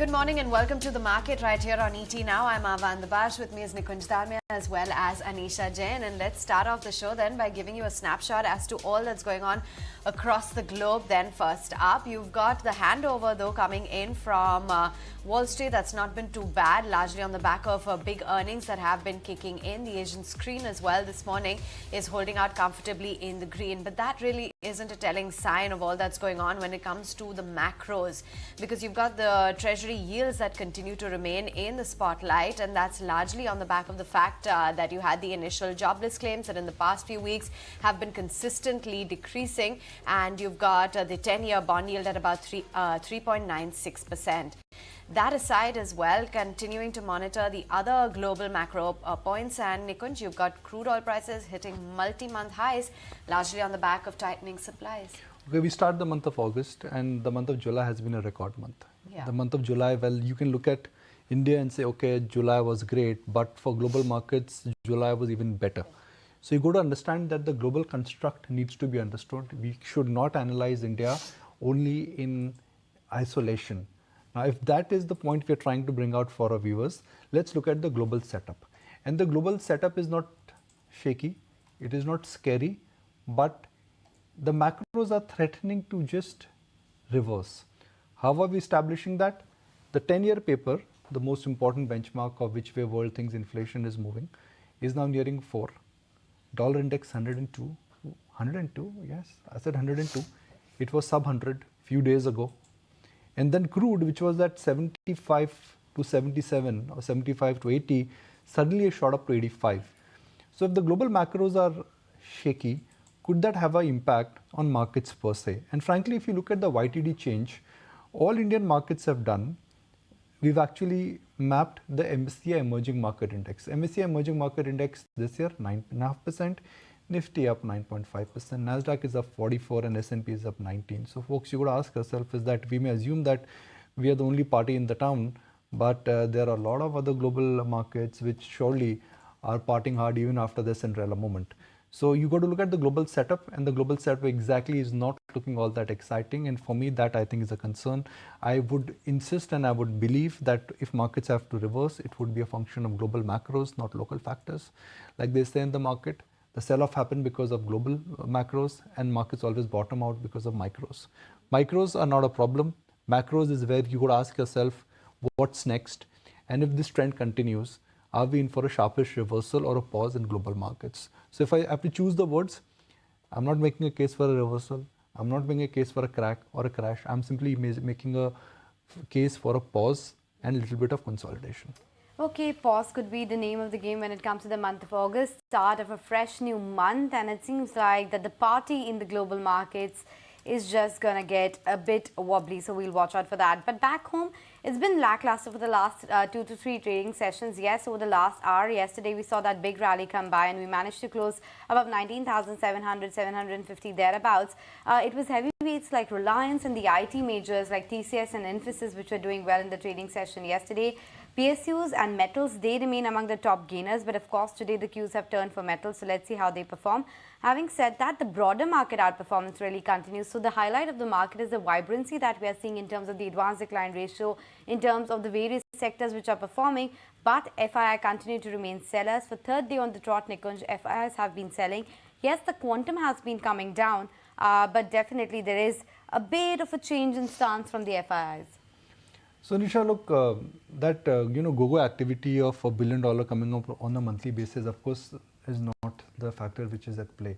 Good morning and welcome to the market right here on ET Now. I'm Avan Dabash. With me is Nikunj Dalmia as well as Anisha Jain. And let's start off the show then by giving you a snapshot as to all that's going on across the globe. Then first up, you've got the handover though coming in from Wall Street. That's not been too bad, largely on the back of big earnings that have been kicking in. The Asian screen as well this morning is holding out comfortably in the green. But that really isn't a telling sign of all that's going on when it comes to the macros, because you've got the Treasury yields that continue to remain in the spotlight, and that's largely on the back of the fact that you had the initial jobless claims that in the past few weeks have been consistently decreasing, and you've got the 10-year bond yield at about 3.96%. That aside as well, continuing to monitor the other global macro points, and Nikunj, you've got crude oil prices hitting multi-month highs, largely on the back of tightening supplies. Okay, we start the month of August, and the month of July has been a record month. Yeah. The month of July, well, you can look at India and say, okay, July was great, but for global markets, July was even better. So you got to understand that the global construct needs to be understood. We should not analyze India only in isolation. Now, if that is the point we are trying to bring out for our viewers, let's look at the global setup. And the global setup is not shaky, it is not scary, but the macros are threatening to just reverse. How are we establishing that? The 10-year paper, the most important benchmark of which way world thinks inflation is moving, is now nearing 4. Dollar index 102. 102, yes, I said 102. It was sub 100 few days ago. And then crude, which was at 75 to 77 or 75 to 80, suddenly shot up to 85. So if the global macros are shaky, could that have an impact on markets per se? And frankly, if you look at the YTD change, all Indian markets have done, we've actually mapped the MSCI Emerging Market Index. MSCI Emerging Market Index this year, 9.5%. Nifty up 9.5%, Nasdaq is up 44 and S&P is up 19. So folks, you got to ask yourself is that we may assume that we are the only party in the town, but there are a lot of other global markets which surely are partying hard even after the Cinderella moment. So you got to look at the global setup, and the global setup exactly is not looking all that exciting, and for me that I think is a concern. I would insist and I would believe that if markets have to reverse, it would be a function of global macros, not local factors. Like they say in the market, the sell-off happened because of global macros, and markets always bottom out because of micros. Micros are not a problem. Macros is where you could ask yourself, what's next? And if this trend continues, are we in for a sharpish reversal or a pause in global markets? So if I have to choose the words, I'm not making a case for a reversal. I'm not making a case for a crack or a crash. I'm simply making a case for a pause and a little bit of consolidation. Okay, pause could be the name of the game when it comes to the month of August, start of a fresh new month, and it seems like that the party in the global markets is just going to get a bit wobbly, so we'll watch out for that. But back home, it's been lackluster for the last 2 to 3 trading sessions. Yes, over the last hour, yesterday we saw that big rally come by and we managed to close above 19,700, 750 thereabouts. It was heavyweights like Reliance and the IT majors like TCS and Infosys which were doing well in the trading session yesterday. PSUs and metals, they remain among the top gainers, but of course today the cues have turned for metals, so let's see how they perform. Having said that, the broader market outperformance really continues. So the highlight of the market is the vibrancy that we are seeing in terms of the advanced decline ratio, in terms of the various sectors which are performing, but FII continue to remain sellers. For third day on the trot, Nikunj, FIIs have been selling. Yes, the quantum has been coming down, but definitely there is a bit of a change in stance from the FIIs. So Nisha, look, that go-go activity of $1 billion coming up on a monthly basis, of course, is not the factor which is at play.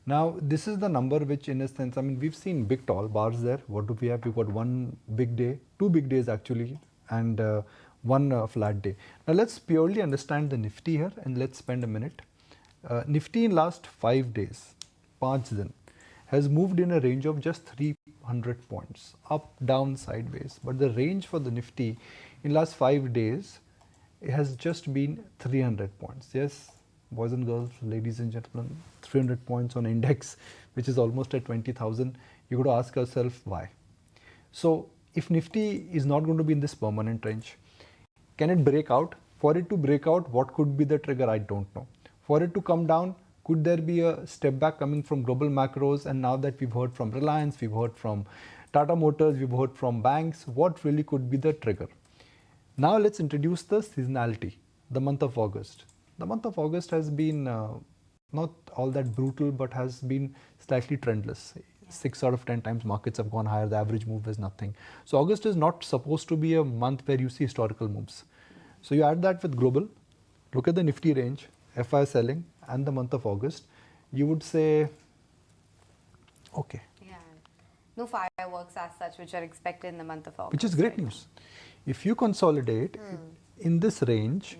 Now, this is the number which, in a sense, I mean, we've seen big tall bars there. What do we have? We've got one big day, 2 big days actually, and one flat day. Now, let's purely understand the Nifty here, and let's spend a minute. Nifty in last 5 days, 5 din, has moved in a range of just 300 points, up, down, sideways. But the range for the Nifty in last 5 days has just been 300 points. Yes, boys and girls, ladies and gentlemen, 300 points on index, which is almost at 20,000. You got to ask yourself why. So if Nifty is not going to be in this permanent range, can it break out? For it to break out, what could be the trigger? I don't know. For it to come down, could there be a step back coming from global macros? And now that we've heard from Reliance, we've heard from Tata Motors, we've heard from banks, what really could be the trigger? Now let's introduce the seasonality, the month of August. The month of August has been not all that brutal, but has been slightly trendless. 6 out of 10 times markets have gone higher, the average move is nothing. So August is not supposed to be a month where you see historical moves. So you add that with global, look at the Nifty range, FI selling and the month of August, you would say, okay. Yeah. No fireworks as such which are expected in the month of August. Which is great news. If you consolidate in this range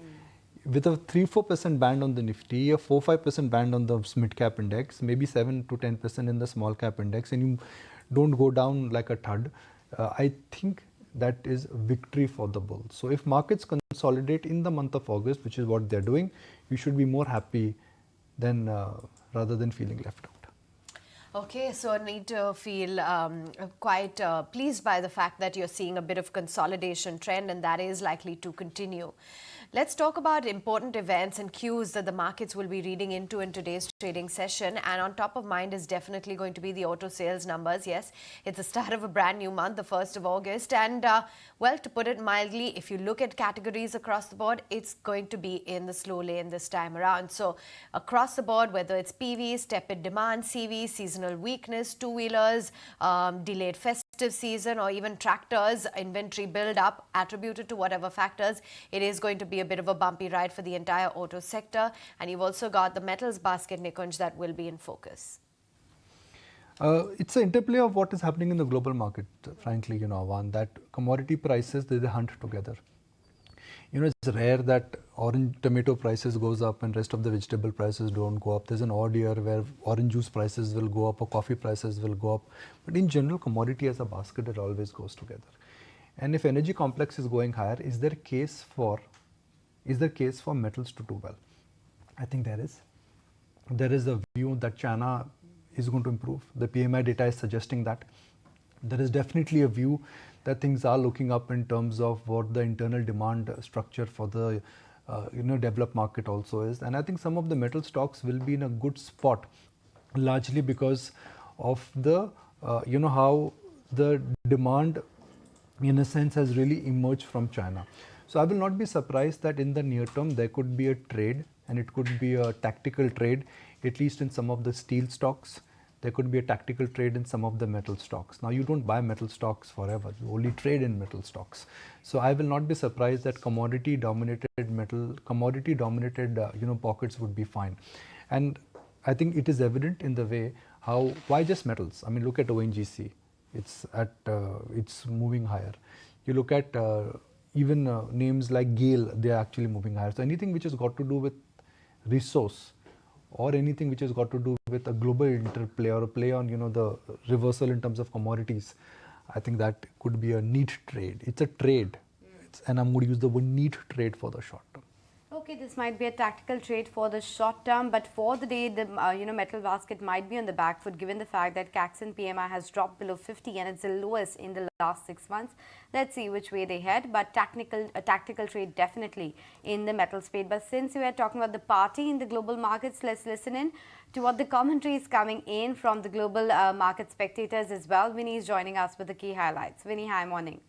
with a 3-4% band on the Nifty, a 4-5% band on the mid cap index, maybe 7 to 10% in the small cap index, and you don't go down like a thud, I think that is victory for the bull. So if markets consolidate in the month of August, which is what they're doing, you should be more happy than rather than feeling left out. Okay, so I need to feel quite pleased by the fact that you're seeing a bit of consolidation trend, and that is likely to continue. Let's talk about important events and cues that the markets will be reading into in today's trading session. And on top of mind is definitely going to be the auto sales numbers. Yes, it's the start of a brand new month, the 1st of August. And well, to put it mildly, if you look at categories across the board, it's going to be in the slow lane this time around. So across the board, whether it's PVs, tepid demand, CVs, seasonal weakness, two-wheelers, delayed festive season, or even tractors, inventory build up attributed to whatever factors, it is going to be a bit of a bumpy ride for the entire auto sector. And you've also got the metals basket, Nikunj, that will be in focus. It's an interplay of what is happening in the global market, frankly, Avan, that commodity prices, they hunt together. It's rare that orange tomato prices goes up and rest of the vegetable prices don't go up. There's an odd year where orange juice prices will go up or coffee prices will go up. But in general, commodity as a basket, it always goes together. And if energy complex is going higher, is there case for metals to do well? I think there is. There is a view that China is going to improve. The PMI data is suggesting that. There is definitely a view that things are looking up in terms of what the internal demand structure for the developed market also is. And I think some of the metal stocks will be in a good spot, largely because of the how the demand in a sense has really emerged from China. So I will not be surprised that in the near term there could be a trade, and it could be a tactical trade, at least in some of the steel stocks. There could be a tactical trade in some of the metal stocks. Now you don't buy metal stocks forever, you only trade in metal stocks. So I will not be surprised that commodity dominated pockets would be fine. And I think it is evident in the way why just metals? I mean, look at ONGC, it's moving higher. You look at even names like GAIL, they are actually moving higher. So anything which has got to do with resource, or anything which has got to do with a global interplay or a play on the reversal in terms of commodities, I think that could be a neat trade. It's a trade, and I'm going to use the word neat trade for the short term. Okay, this might be a tactical trade for the short term, but for the day, the metal basket might be on the back foot given the fact that Caxton PMI has dropped below 50 and it's the lowest in the last 6 months. Let's see which way they head, but a tactical trade definitely in the metal space. But since we are talking about the party in the global markets, let's listen in to what the commentary is coming in from the global market spectators as well. Vinny is joining us with the key highlights. Vinny, hi, morning.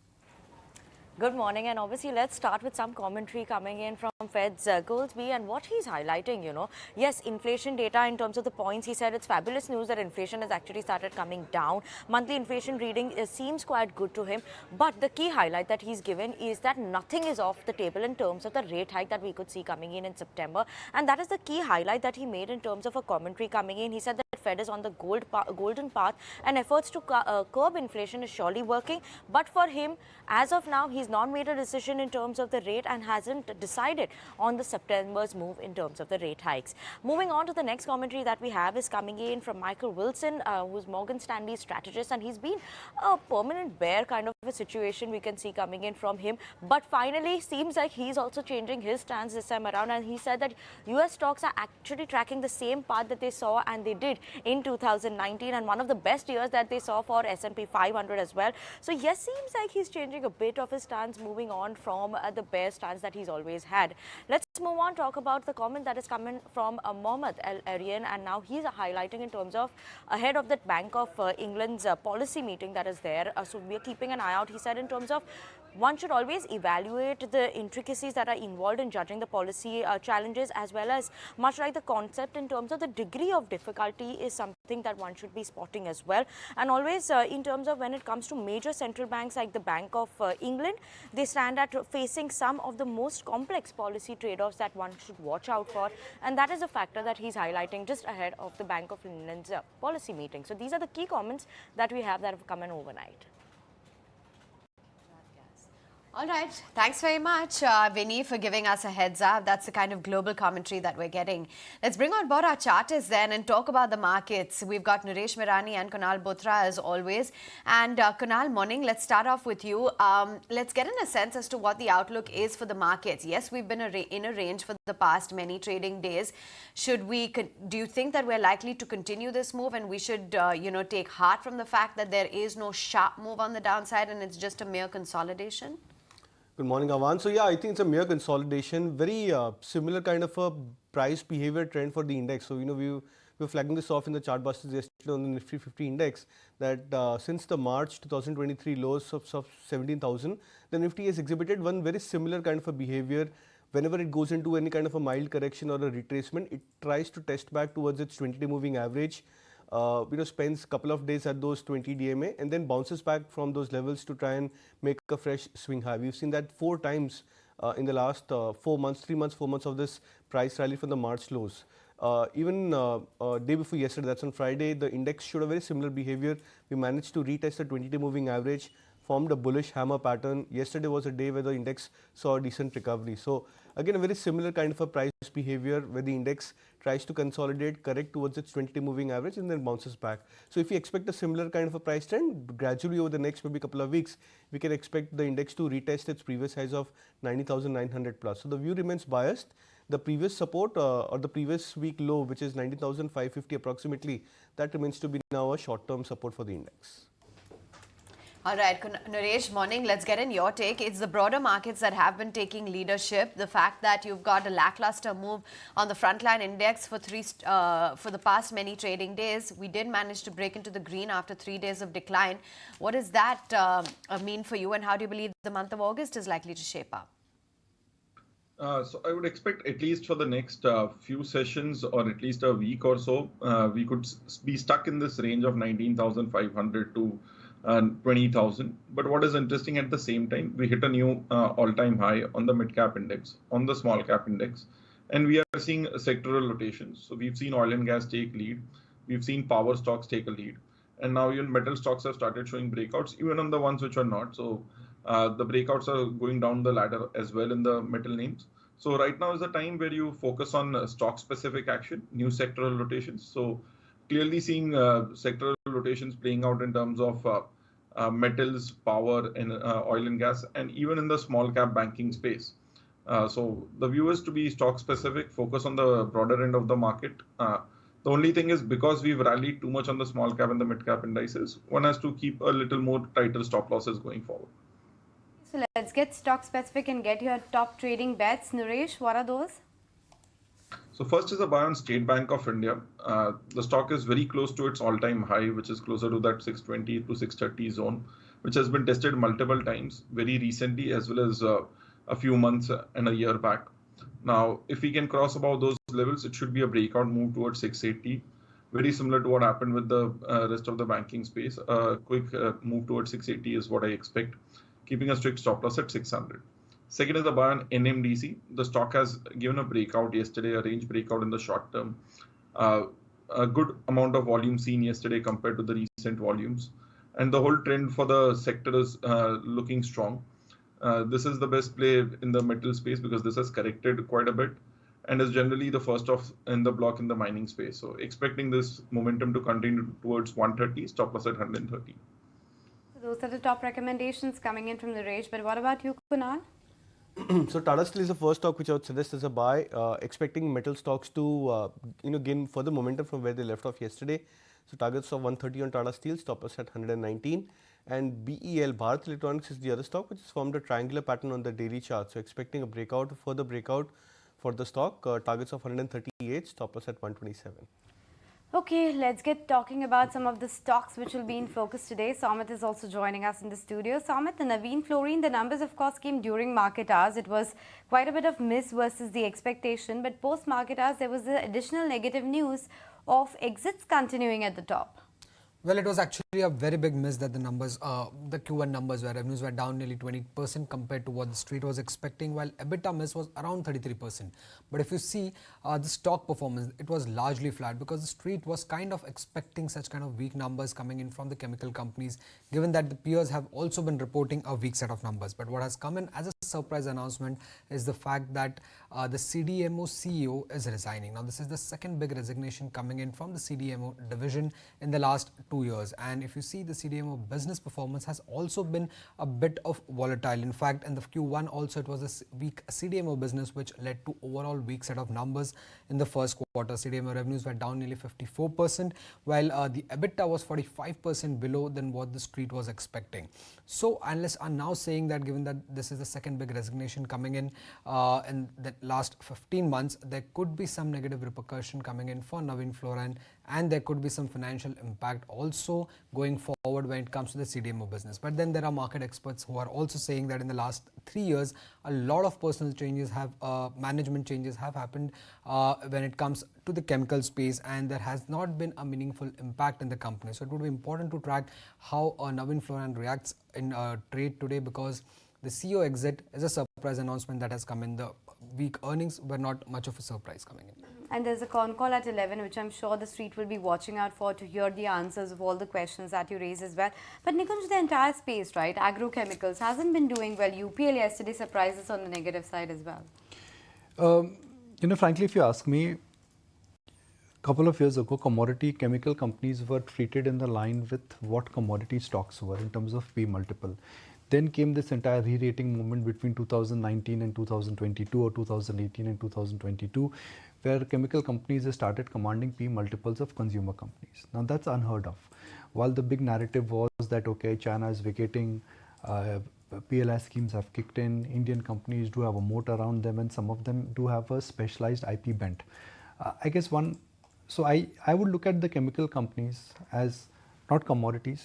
Good morning, and obviously let's start with some commentary coming in from Fed's Goolsbee and what he's highlighting, Yes, inflation data in terms of the points, he said it's fabulous news that inflation has actually started coming down. Monthly inflation reading seems quite good to him, but the key highlight that he's given is that nothing is off the table in terms of the rate hike that we could see coming in September, and that is the key highlight that he made in terms of a commentary coming in. He said that Fed is on the golden path and efforts to curb inflation is surely working, but for him, as of now, he's not made a decision in terms of the rate and hasn't decided on the September's move in terms of the rate hikes. Moving on to the next commentary that we have is coming in from Michael Wilson, who's Morgan Stanley's strategist, and he's been a permanent bear kind of a situation we can see coming in from him. But finally, seems like he's also changing his stance this time around, and he said that US stocks are actually tracking the same path that they saw and they did in 2019, and one of the best years that they saw for S&P 500 as well. So yes, seems like he's changing a bit of his stance stance, moving on from the bear stance that he's always had. Let's move on, talk about the comment that is coming from Mohammed Al Arian, and now he's highlighting in terms of ahead of that Bank of England's policy meeting that is there. So we're keeping an eye out, he said, in terms of one should always evaluate the intricacies that are involved in judging the policy challenges, as well as much like the concept in terms of the degree of difficulty is something that one should be spotting as well. And always in terms of when it comes to major central banks like the Bank of England, they stand at facing some of the most complex policy trade-offs that one should watch out for. And that is a factor that he's highlighting just ahead of the Bank of England's policy meeting. So these are the key comments that we have that have come in overnight. All right. Thanks very much, Vinny, for giving us a heads up. That's the kind of global commentary that we're getting. Let's bring on board our chartists then and talk about the markets. We've got Naresh Mirani and Kunal Bothra as always. And Kunal, morning. Let's start off with you. Let's get in a sense as to what the outlook is for the markets. Yes, we've been in a range for the past many trading days. Do you think that we're likely to continue this move, and we should, take heart from the fact that there is no sharp move on the downside and it's just a mere consolidation? Good morning, Avan. So yeah, I think it's a mere consolidation, very similar kind of a price behavior trend for the index. So we were flagging this off in the chart busters yesterday on the Nifty 50 index that since the March 2023 lows of 17,000, the Nifty has exhibited one very similar kind of a behavior. Whenever it goes into any kind of a mild correction or a retracement, it tries to test back towards its 20-day moving average. Spends a couple of days at those 20 DMA and then bounces back from those levels to try and make a fresh swing high. We've seen that 4 times in the last 4 months, 4 months of this price rally from the March lows. Even day before yesterday, that's on Friday, the index showed a very similar behavior. We managed to retest the 20-day moving average, formed a bullish hammer pattern. Yesterday was a day where the index saw a decent recovery. So again, a very similar kind of a price behavior where the index tries to consolidate, correct towards its 20-day moving average and then bounces back. So if we expect a similar kind of a price trend, gradually over the next maybe couple of weeks, we can expect the index to retest its previous highs of 90,900 plus. So the view remains biased. The previous support or the previous week low, which is 90,550 approximately, that remains to be now a short-term support for the index. All right, Naresh, morning. Let's get in your take. It's the broader markets that have been taking leadership. The fact that you've got a lackluster move on the frontline index for the past many trading days. We did manage to break into the green after 3 days of decline. What does that mean for you, and how do you believe the month of August is likely to shape up? So I would expect at least for the next few sessions or at least a week or so, we could be stuck in this range of 19,500 to 20,000. But what is interesting, at the same time, we hit a new all-time high on the mid-cap index, on the small-cap index, and we are seeing sectoral rotations. So we've seen oil and gas take lead, we've seen power stocks take a lead, and now even metal stocks have started showing breakouts, even on the ones which are not. So the breakouts are going down the ladder as well in the metal names. So right now is the time where you focus on stock-specific action, new sectoral rotations. So clearly seeing sectoral rotations playing out in terms of metals, power, and oil and gas, and even in the small cap banking space. So the view is to be stock specific, focus on the broader end of the market. The only thing is, because we've rallied too much on the small cap and the mid cap indices, one has to keep a little more tighter stop losses going forward. So let's get stock specific and get your top trading bets. Naresh, what are those? So first is a buy on State Bank of India. The stock is very close to its all-time high, which is closer to that 620 to 630 zone, which has been tested multiple times, very recently as well as a few months and a year back. Now, if we can cross above those levels, it should be a breakout move towards 680. Very similar to what happened with the rest of the banking space. A quick move towards 680 is what I expect, keeping a strict stop loss at 600. Second is the buy on NMDC. The stock has given a breakout yesterday, a range breakout in the short term. A good amount of volume seen yesterday compared to the recent volumes. And the whole trend for the sector is looking strong. This is the best play in the metal space because this has corrected quite a bit and is generally the first off in the block in the mining space. So expecting this momentum to continue towards 130, stop loss at 130. So those are the top recommendations coming in from Naresh. But what about you, Kunal? So Tata Steel is the first stock which I would suggest as a buy, expecting metal stocks to gain further momentum from where they left off yesterday. So targets of 130 on Tata Steel, stop loss at 119. and BEL, Bharat Electronics, is the other stock which has formed a triangular pattern on the daily chart. So expecting a breakout, further breakout for the stock, targets of 138, stop loss at 127. Okay, let's get talking about some of the stocks which will be in focus today. Samit is also joining us in the studio. Samit, the Naveen Fluorine, the numbers of course came during market hours. It was quite a bit of miss versus the expectation, but post market hours there was the additional negative news of exits continuing at the top. Well, it was actually a very big miss that the numbers, the Q1 numbers where revenues were down nearly 20% compared to what the street was expecting, while EBITDA miss was around 33%. But if you see the stock performance, it was largely flat because the street was kind of expecting such kind of weak numbers coming in from the chemical companies, given that the peers have also been reporting a weak set of numbers. But what has come in as a surprise announcement is the fact that the CDMO CEO is resigning. Now, this is the second big resignation coming in from the CDMO division in the last 2 years, and if you see the CDMO business performance has also been a bit of volatile. In fact, in the Q1 also it was a weak CDMO business which led to overall weak set of numbers in the first quarter. CDMO revenues were down nearly 54%, while the EBITDA was 45% below than what the street was expecting. So analysts are now saying that given that this is the second big resignation coming in the last 15 months, there could be some negative repercussion coming in for Naveen Fluorine, and there could be some financial impact also going forward when it comes to the CDMO business. But then there are market experts who are also saying that in the last 3 years, a lot of personal changes have, management changes have happened when it comes to the chemical space, and there has not been a meaningful impact in the company. So it would be important to track how Naveen Fluorine reacts in trade today, because the CEO exit is a surprise announcement that has come in. The weak earnings were not much of a surprise coming in. And there's a con call at 11, which I'm sure the street will be watching out for to hear the answers of all the questions that you raise as well. But Nikunj, the entire space, right, agrochemicals hasn't been doing well. UPL yesterday surprised us on the negative side as well. Frankly, if you ask me, a couple of years ago, commodity chemical companies were treated in the line with what commodity stocks were in terms of P multiple. Then came this entire re-rating movement between 2019 and 2022, or 2018 and 2022, where chemical companies started commanding P multiples of consumer companies. Now that's unheard of. While the big narrative was that, okay, China is vacating, PLI schemes have kicked in, Indian companies do have a moat around them, and some of them do have a specialized IP bent. I guess I would look at the chemical companies as not commodities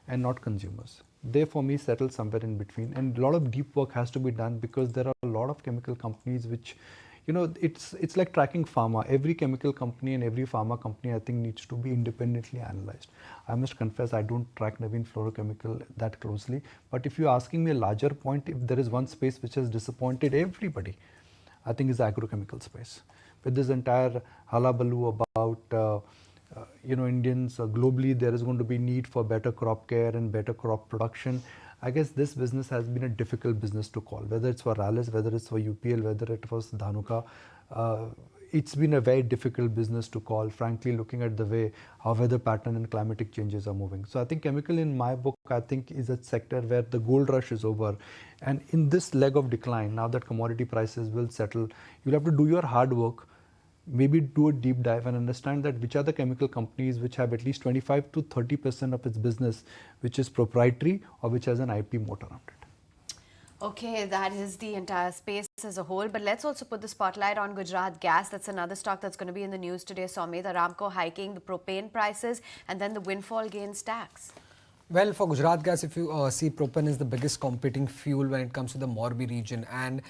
and not consumers. They, for me, settle somewhere in between, and a lot of deep work has to be done, because there are a lot of chemical companies which, it's like tracking pharma. Every chemical company and every pharma company, I think, needs to be independently analyzed. I must confess, I don't track Naveen Fluorochemical that closely, but if you're asking me a larger point, if there is one space which has disappointed everybody, I think is the agrochemical space. With this entire hullabaloo about Indians globally, there is going to be need for better crop care and better crop production. I guess this business has been a difficult business to call, whether it's for Rallis, whether it's for UPL, whether it was Dhanuka. It's been a very difficult business to call, frankly, looking at the way how weather pattern and climatic changes are moving. So I think chemical, in my book, I think is a sector where the gold rush is over. And in this leg of decline, now that commodity prices will settle, you'll have to do your hard work, maybe do a deep dive and understand that which are the chemical companies which have at least 25 to 30% of its business which is proprietary or which has an IP moat around it. Okay, that is the entire space as a whole. But let's also put the spotlight on Gujarat Gas. That's another stock that's going to be in the news today. Soumya, the Aramco hiking the propane prices, and then the windfall gains tax. Well, for Gujarat Gas, if you see, propane is the biggest competing fuel when it comes to the Morbi region. And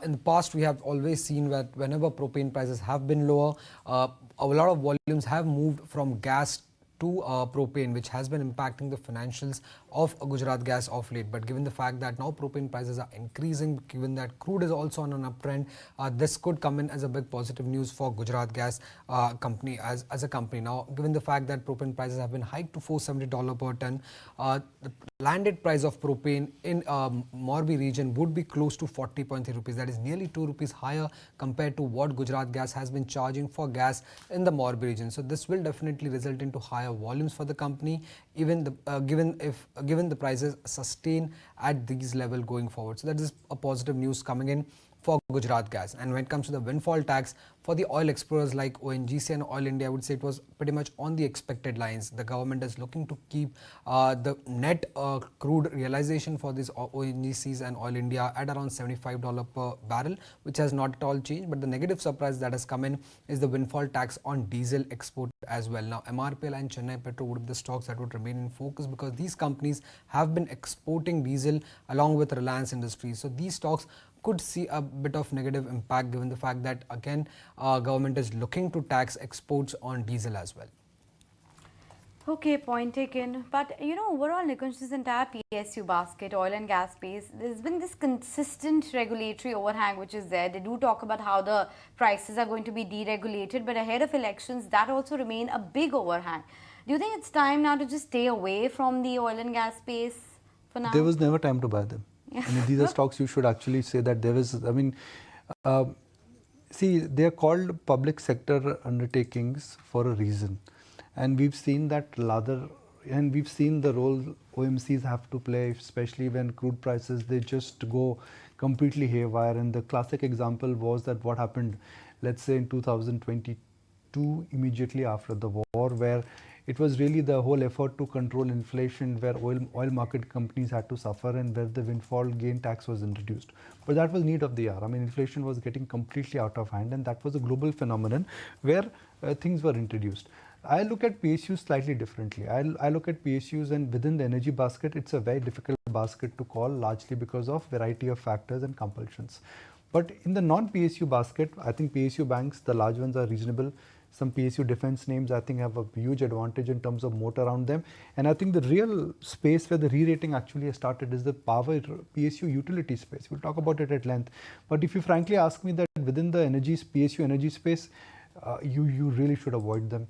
in the past, we have always seen that whenever propane prices have been lower, a lot of volumes have moved from gas to propane, which has been impacting the financials of Gujarat Gas of late. But given the fact that now propane prices are increasing, given that crude is also on an uptrend, this could come in as a big positive news for Gujarat Gas company as a company. Now, given the fact that propane prices have been hiked to $470 per ton, the landed price of propane in Morbi region would be close to 40.3 rupees. That is nearly 2 rupees higher compared to what Gujarat Gas has been charging for gas in the Morbi region. So this will definitely result into higher volumes for the company, even given the prices sustain at these level going forward. So that is a positive news coming in. for Gujarat Gas. And when it comes to the windfall tax for the oil explorers like ONGC and Oil India, I would say it was pretty much on the expected lines. The government is looking to keep the net crude realization for these ONGCs and Oil India at around $75 per barrel, which has not at all changed. But the negative surprise that has come in is the windfall tax on diesel export as well. Now, MRPL and Chennai Petro would be the stocks that would remain in focus because these companies have been exporting diesel along with Reliance Industries. So these stocks could see a bit of negative impact given the fact that again government is looking to tax exports on diesel as well. Okay, point taken. But overall, Nikunj, this entire PSU basket, oil and gas space, there's been this consistent regulatory overhang which is there. They do talk about how the prices are going to be deregulated, but ahead of elections, that also remain a big overhang. Do you think it's time now to just stay away from the oil and gas space for now? There was never time to buy them. I mean, these are stocks you should actually say that there is, I mean, see, they are called public sector undertakings for a reason. And we've seen that and we've seen the role OMCs have to play, especially when crude prices, they just go completely haywire. And the classic example was that what happened, let's say in 2022, immediately after the war, where it was really the whole effort to control inflation where oil market companies had to suffer and where the windfall gain tax was introduced. But that was need of the hour. I mean, inflation was getting completely out of hand, and that was a global phenomenon where things were introduced. I look at PSUs slightly differently. I look at PSUs, and within the energy basket, it's a very difficult basket to call, largely because of variety of factors and compulsions. But in the non-PSU basket, I think PSU banks, the large ones, are reasonable. Some PSU defense names, I think, have a huge advantage in terms of moat around them. And I think the real space where the re-rating actually has started is the power PSU utility space. We'll talk about it at length. But if you frankly ask me that within the PSU energy space, you really should avoid them,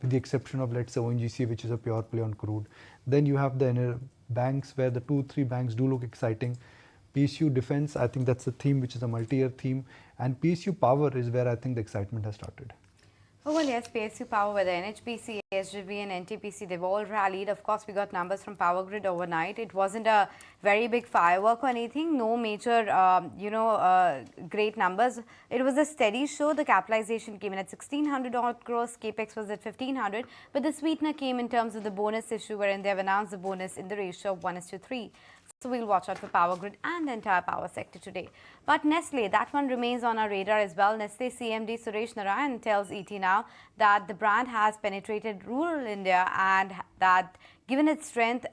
with the exception of, let's say, ONGC, which is a pure play on crude. Then you have the banks where the 2-3 banks do look exciting. PSU defense, I think that's a theme which is a multi-year theme. And PSU power is where I think the excitement has started. Oh, well, yes, PSU Power, whether NHPC, SGB and NTPC, they've all rallied. Of course, we got numbers from Power Grid overnight. It wasn't a very big firework or anything, no major, great numbers. It was a steady show. The capitalization came in at 1,600 odd crores, capex was at 1,500. But the sweetener came in terms of the bonus issue, wherein they have announced the bonus in the ratio of 1:3. So we'll watch out for Power Grid and the entire power sector today. But Nestle, that one remains on our radar as well. Nestle CMD Suresh Narayan tells ET Now that the brand has penetrated rural India and that given its strength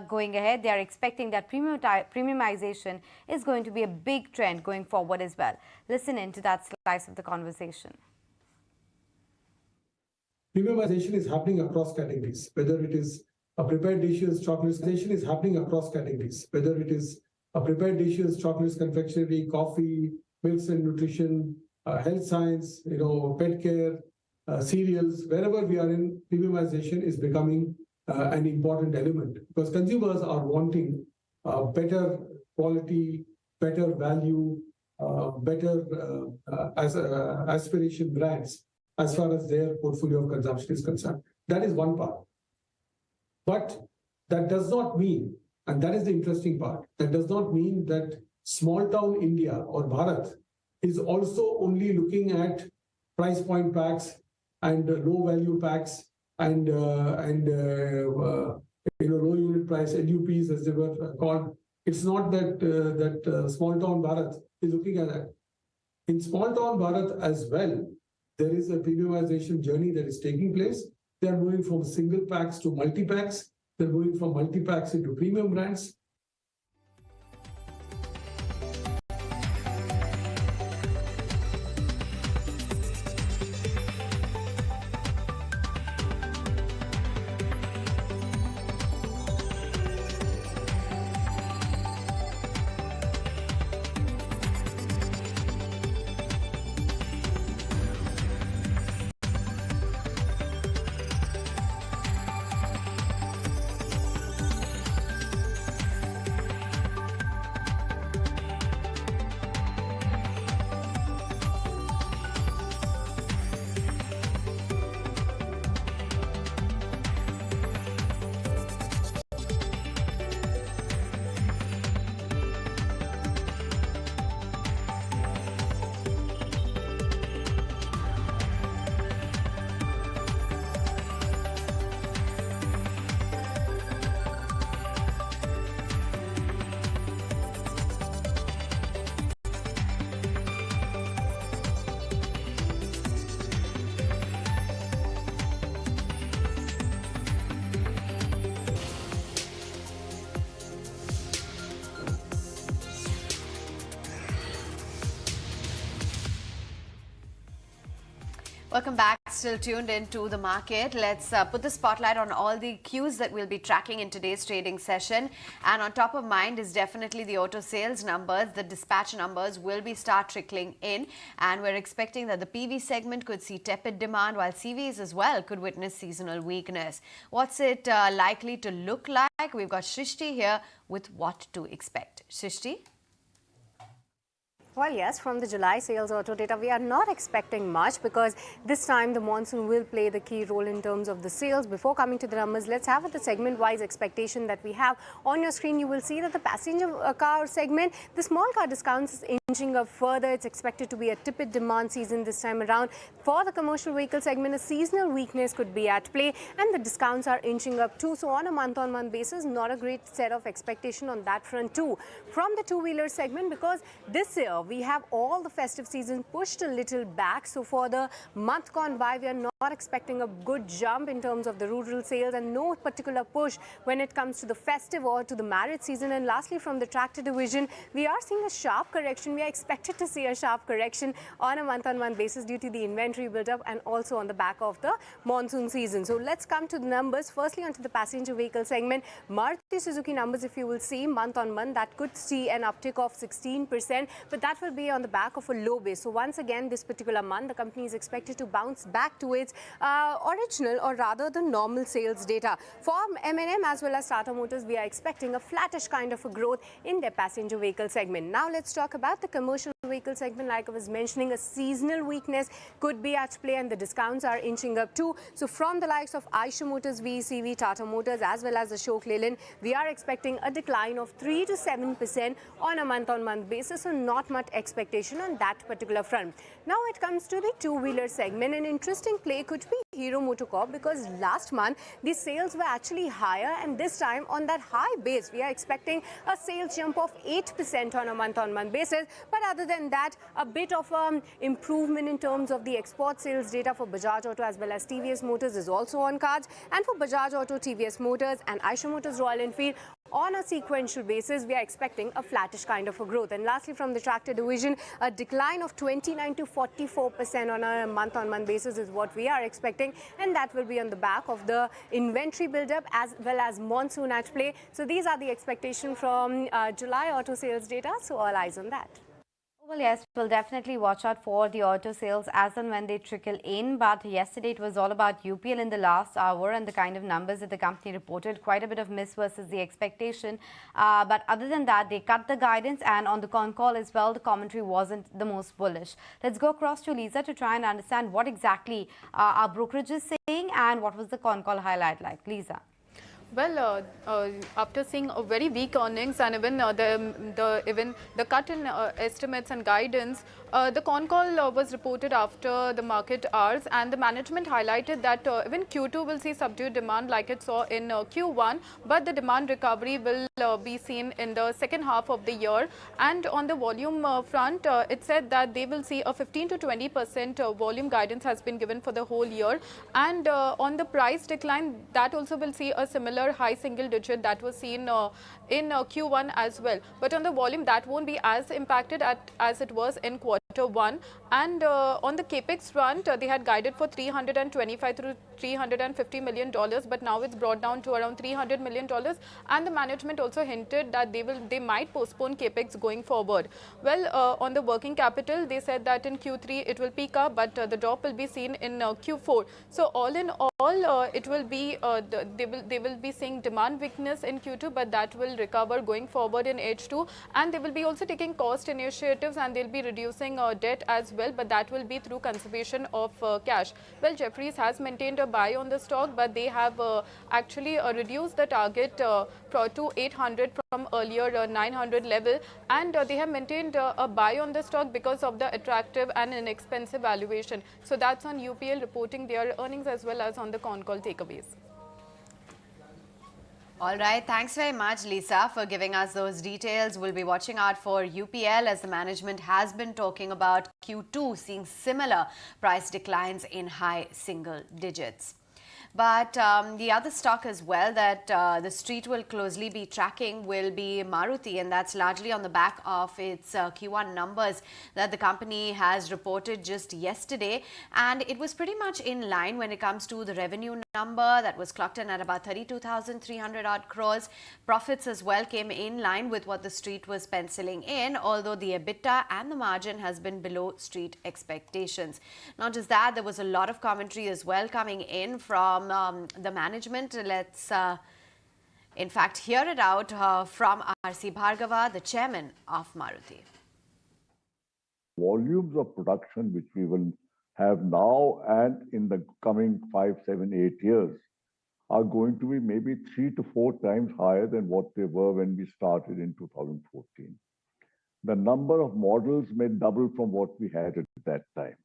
going ahead, they are expecting that premiumization is going to be a big trend going forward as well. Listen in to that slice of the conversation. Premiumization is happening across categories, whether it is a prepared dishes, chocolates. Is happening across categories, whether it is a prepared dishes, chocolates, confectionery, coffee, milks and nutrition, health science, pet care, cereals. Wherever we are in, premiumization is becoming an important element because consumers are wanting better quality, better value, better aspiration brands as far as their portfolio of consumption is concerned. That is one part. But that does not mean, and that is the interesting part, that does not mean that small town India or Bharat is also only looking at price point packs and low value packs and low unit price LUPs as they were called. It's not that small town Bharat is looking at that. In small town Bharat as well, there is a premiumization journey that is taking place. They are moving from single packs to multi-packs. They're moving from multi-packs into premium brands. Welcome back. Still tuned into the market. Let's put the spotlight on all the cues that we'll be tracking in today's trading session. And on top of mind is definitely the auto sales numbers. The dispatch numbers will be start trickling in. And we're expecting that the PV segment could see tepid demand, while CVs as well could witness seasonal weakness. What's it likely to look like? We've got Shrishti here with what to expect. Shrishti? Well, yes, from the July sales auto data, we are not expecting much because this time the monsoon will play the key role in terms of the sales. Before coming to the numbers, let's have the segment-wise expectation that we have. On your screen, you will see that the passenger car segment, the small car discounts is inching up further. It's expected to be a tepid demand season this time around. For the commercial vehicle segment, a seasonal weakness could be at play and the discounts are inching up too. So on a month-on-month basis, not a great set of expectation on that front too. From the two-wheeler segment, because this year, we have all the festive season pushed a little back. So for the month gone by, we are not expecting a good jump in terms of the rural sales and no particular push when it comes to the festive or to the marriage season. And lastly, from the tractor division, we are seeing a sharp correction. We are expected to see a sharp correction on a month-on-month basis due to the inventory build-up and also on the back of the monsoon season. So let's come to the numbers. Firstly, onto the passenger vehicle segment, Maruti Suzuki numbers, if you will see month-on-month, that could see an uptick of 16%, but that will be on the back of a low base. So once again, this particular month, the company is expected to bounce back to its original or rather the normal sales data. For M&M as well as Tata Motors, we are expecting a flattish kind of a growth in their passenger vehicle segment. Now let's talk about the commercial vehicle segment. Like I was mentioning, a seasonal weakness could be at play and the discounts are inching up too. So from the likes of Eicher Motors, VECV, Tata Motors as well as Ashok Leyland, we are expecting a decline of 3 to 7% on a month-on-month basis. So not much expectation on that particular front. Now it comes to the two-wheeler segment. An interesting play could be Hero MotoCorp because last month the sales were actually higher and this time on that high base we are expecting a sales jump of 8% on a month-on-month basis. But other than that, a bit of improvement in terms of the export sales data for Bajaj Auto as well as TVS Motors is also on cards. And for Bajaj Auto, TVS Motors and Eicher Motors Royal Enfield, on a sequential basis, we are expecting a flattish kind of a growth. And lastly, from the tractor division, a decline of 29 to 44% on a month-on-month basis is what we are expecting. And that will be on the back of the inventory build-up as well as monsoon at play. So these are the expectations from July auto sales data. So all eyes on that. Well, yes, we'll definitely watch out for the auto sales as and when they trickle in. But yesterday it was all about UPL in the last hour and the kind of numbers that the company reported. Quite a bit of miss versus the expectation. But other than that, they cut the guidance, and on the con call as well, the commentary wasn't the most bullish. Let's go across to Lisa to try and understand what exactly our brokerage is saying and what was the con call highlight like. Lisa. Well, after seeing a very weak earnings and even the cut in estimates and guidance, the con call was reported after the market hours, and the management highlighted that even Q2 will see subdued demand like it saw in Q1, but the demand recovery will be seen in the second half of the year. And on the volume front, it said that they will see a 15 to 20% volume guidance has been given for the whole year. And on the price decline, that also will see a similar high single digit that was seen in Q1 as well. But on the volume, that won't be as impacted as it was in Q1. And on the capex front, they had guided for $325 to $350 million, but now it's brought down to around $300 million. And the management also hinted that they might postpone capex going forward. Well, on the working capital, they said that in Q3 it will peak up, but the drop will be seen in Q4. So all in all, it will be they will be seeing demand weakness in Q2, but that will recover going forward in H2. And they will be also taking cost initiatives, and they'll be reducing debt as well, but that will be through conservation of cash. Well, Jefferies has maintained a buy on the stock, but they have actually reduced the target to 800 from earlier 900 level, and they have maintained a buy on the stock because of the attractive and inexpensive valuation. So that's on UPL reporting their earnings as well as on the con call takeaways. All right. Thanks very much, Lisa, for giving us those details. We'll be watching out for UPL as the management has been talking about Q2 seeing similar price declines in high single digits. But the other stock as well that the street will closely be tracking will be Maruti, and that's largely on the back of its Q1 numbers that the company has reported just yesterday. And it was pretty much in line when it comes to the revenue number that was clocked in at about 32,300 odd crores. Profits as well came in line with what the street was penciling in, although the EBITDA and the margin has been below street expectations. Not just that, there was a lot of commentary as well coming in from the management. Let's in fact hear it out from R.C. Bhargava, the chairman of Maruti. Volumes of production which we will have now and in the coming 5, 7, 8 years are going to be maybe 3 to 4 times higher than what they were when we started in 2014. The number of models may double from what we had at that time.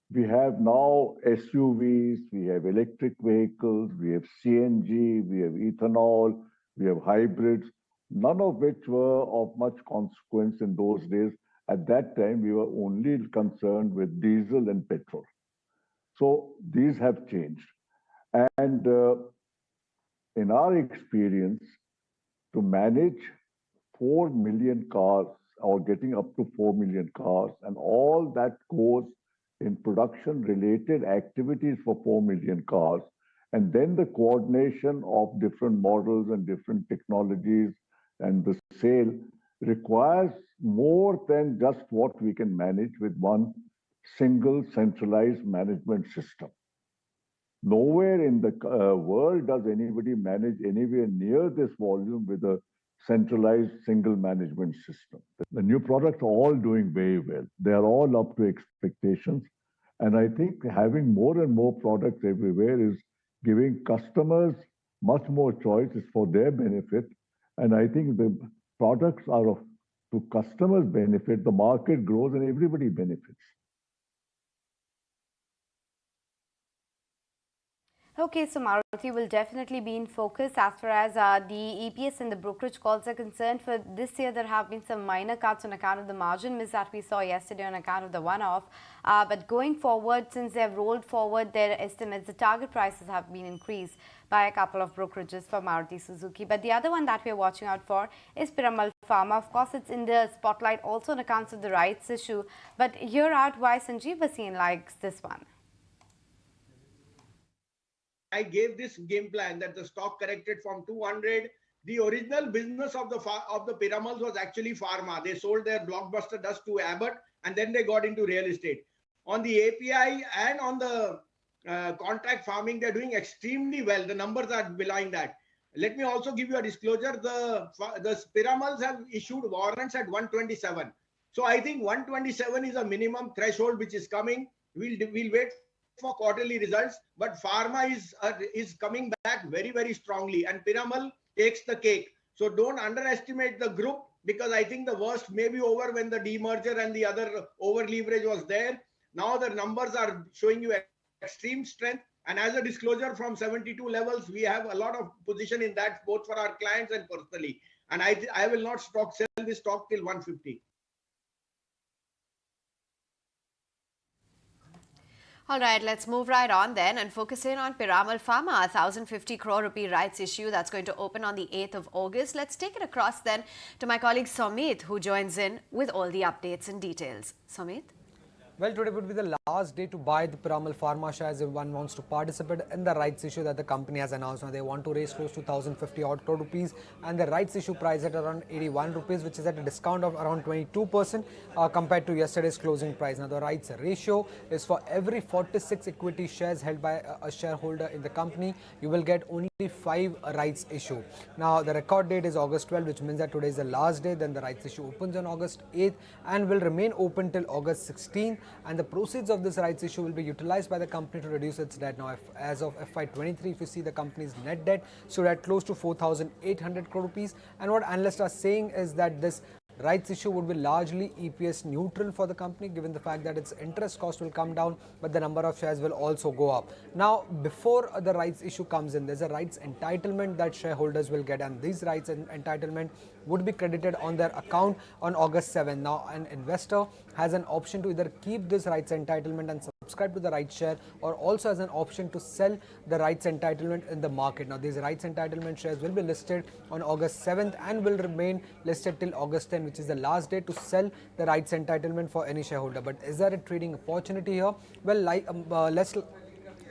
We have now SUVs, we have electric vehicles, we have CNG, we have ethanol, we have hybrids, none of which were of much consequence in those days. At that time, we were only concerned with diesel and petrol. So these have changed. And in our experience, to manage 4 million cars or getting up to 4 million cars, and all that goes in production-related activities for 4 million cars, and then the coordination of different models and different technologies and the sale requires more than just what we can manage with one single centralized management system. Nowhere in the world does anybody manage anywhere near this volume with a centralized single management system. The new products are all doing very well. They are all up to expectations. And I think having more and more products everywhere is giving customers much more choice. It's for their benefit. And I think the products are to customers' benefit, the market grows and everybody benefits. Okay, so Maruti will definitely be in focus as far as the EPS and the brokerage calls are concerned. For this year, there have been some minor cuts on account of the margin miss that we saw yesterday on account of the one-off. But going forward, since they have rolled forward their estimates, the target prices have been increased by a couple of brokerages for Maruti Suzuki. But the other one that we are watching out for is Piramal Pharma. Of course, it's in the spotlight also on account of the rights issue. But hear out why Sanjeev Bhasin likes this one. I gave this game plan that the stock corrected from 200. The original business of the Piramals was actually pharma. They sold their blockbuster dust to Abbott and then they got into real estate. On the API and on the contract farming, they're doing extremely well. The numbers are belying that. Let me also give you a disclosure. The Piramals have issued warrants at 127. So I think 127 is a minimum threshold which is coming. We'll wait for quarterly results, but pharma is coming back very, very strongly, and Piramal takes the cake. So don't underestimate the group, because I think the worst may be over when the demerger and the other over leverage was there. Now the numbers are showing you extreme strength, and as a disclosure, from 72 levels, we have a lot of position in that, both for our clients and personally. And I will not sell this stock till 150. All right, let's move right on then and focus in on Piramal Pharma, a 1,050 crore rupee rights issue that's going to open on the 8th of August. Let's take it across then to my colleague Somit, who joins in with all the updates and details. Somit? Well, today would be the last day to buy the Piramal Pharma shares if one wants to participate in the rights issue that the company has announced. Now, they want to raise close to 1,050 odd crore rupees, and the rights issue price at around 81 rupees, which is at a discount of around 22% compared to yesterday's closing price. Now, the rights ratio is for every 46 equity shares held by a shareholder in the company, you will get only 5 rights issue. Now, the record date is August 12, which means that today is the last day. Then the rights issue opens on August 8th and will remain open till August 16th. And the proceeds of this rights issue will be utilized by the company to reduce its debt. Now, as of FY23, if you see, the company's net debt stood at close to 4,800 crore rupees. And what analysts are saying is that this rights issue would be largely EPS neutral for the company, given the fact that its interest cost will come down, but the number of shares will also go up. Now, before the rights issue comes in, there's a rights entitlement that shareholders will get, and these rights and entitlement would be credited on their account on August 7. Now, an investor has an option to either keep this rights entitlement and subscribe to the rights share or also as an option to sell the rights entitlement in the market. Now, these rights entitlement shares will be listed on August 7th and will remain listed till August 10th, which is the last day to sell the rights entitlement for any shareholder. But is there a trading opportunity here? Well, let's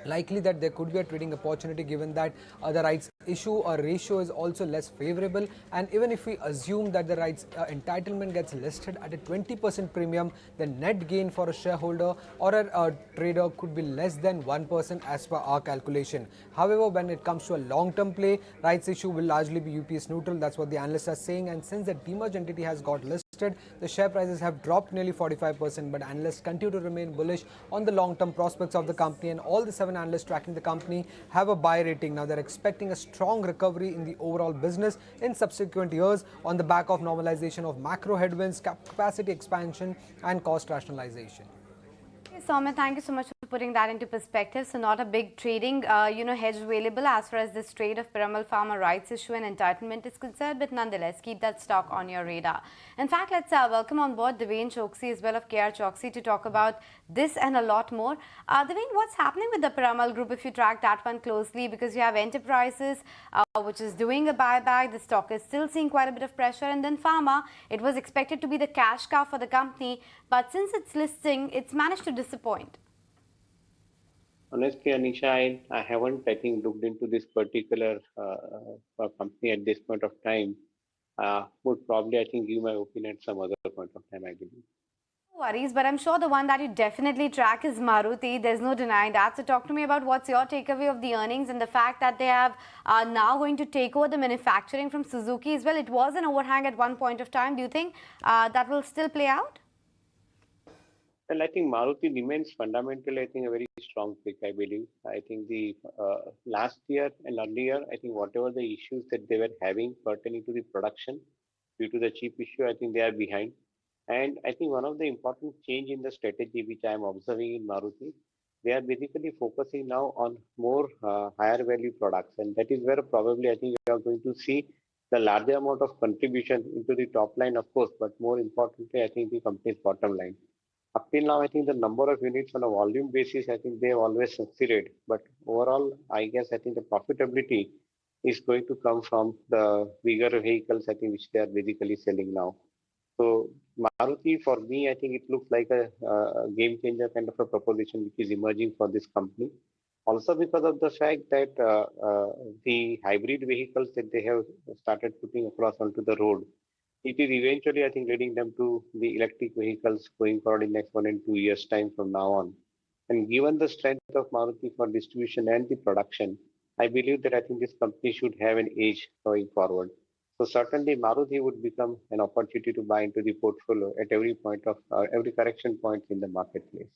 likely that there could be a trading opportunity given that the rights issue or ratio is also less favorable, and even if we assume that the rights entitlement gets listed at a 20% premium, the net gain for a shareholder or a trader could be less than 1% as per our calculation. However, when it comes to a long-term play, rights issue will largely be UPS neutral. That's what the analysts are saying, and since the demerged entity has got listed, the share prices have dropped nearly 45%, but analysts continue to remain bullish on the long-term prospects of the company, and all the 7 analysts tracking the company have a buy rating. Now, they're expecting a strong recovery in the overall business in subsequent years on the back of normalization of macro headwinds, capacity expansion, and cost rationalization. Soumya, thank you so much for putting that into perspective. So not a big trading, hedge available as far as this trade of Piramal Pharma rights issue and entitlement is concerned, but nonetheless, keep that stock on your radar. In fact, let's welcome on board Devane Choksi as well of KR Choksi to talk about this and a lot more. Devane, what's happening with the Piramal Group if you track that one closely? Because you have Enterprises, which is doing a buyback. The stock is still seeing quite a bit of pressure. And then Pharma, it was expected to be the cash cow for the company, but since it's listing, it's managed to disappoint. Honestly, Anisha, I haven't, I think, looked into this particular company at this point of time. Would probably, I think, give my opinion at some other point of time, I believe. No worries, but I'm sure the one that you definitely track is Maruti. There's no denying that. So talk to me about what's your takeaway of the earnings and the fact that they have now going to take over the manufacturing from Suzuki as well. It was an overhang at one point of time. Do you think that will still play out? Well, I think Maruti remains fundamentally, I think, a very strong pick, I believe. I think the last year and earlier, I think whatever the issues that they were having pertaining to the production due to the chip issue, I think they are behind. And I think one of the important change in the strategy which I am observing in Maruti, they are basically focusing now on more higher value products. And that is where probably I think we are going to see the larger amount of contribution into the top line, of course, but more importantly, I think the company's bottom line. Up till now, I think the number of units on a volume basis, I think they have always succeeded. But overall, I guess I think the profitability is going to come from the bigger vehicles, I think, which they are basically selling now. So Maruti, for me, I think it looks like a game changer kind of a proposition which is emerging for this company. Also because of the fact that the hybrid vehicles that they have started putting across onto the road, it is eventually, I think, leading them to the electric vehicles going forward in next 1 and 2 years time from now on. And given the strength of Maruti for distribution and the production, I believe that I think this company should have an edge going forward. So certainly Maruti would become an opportunity to buy into the portfolio at every point of every correction point in the marketplace.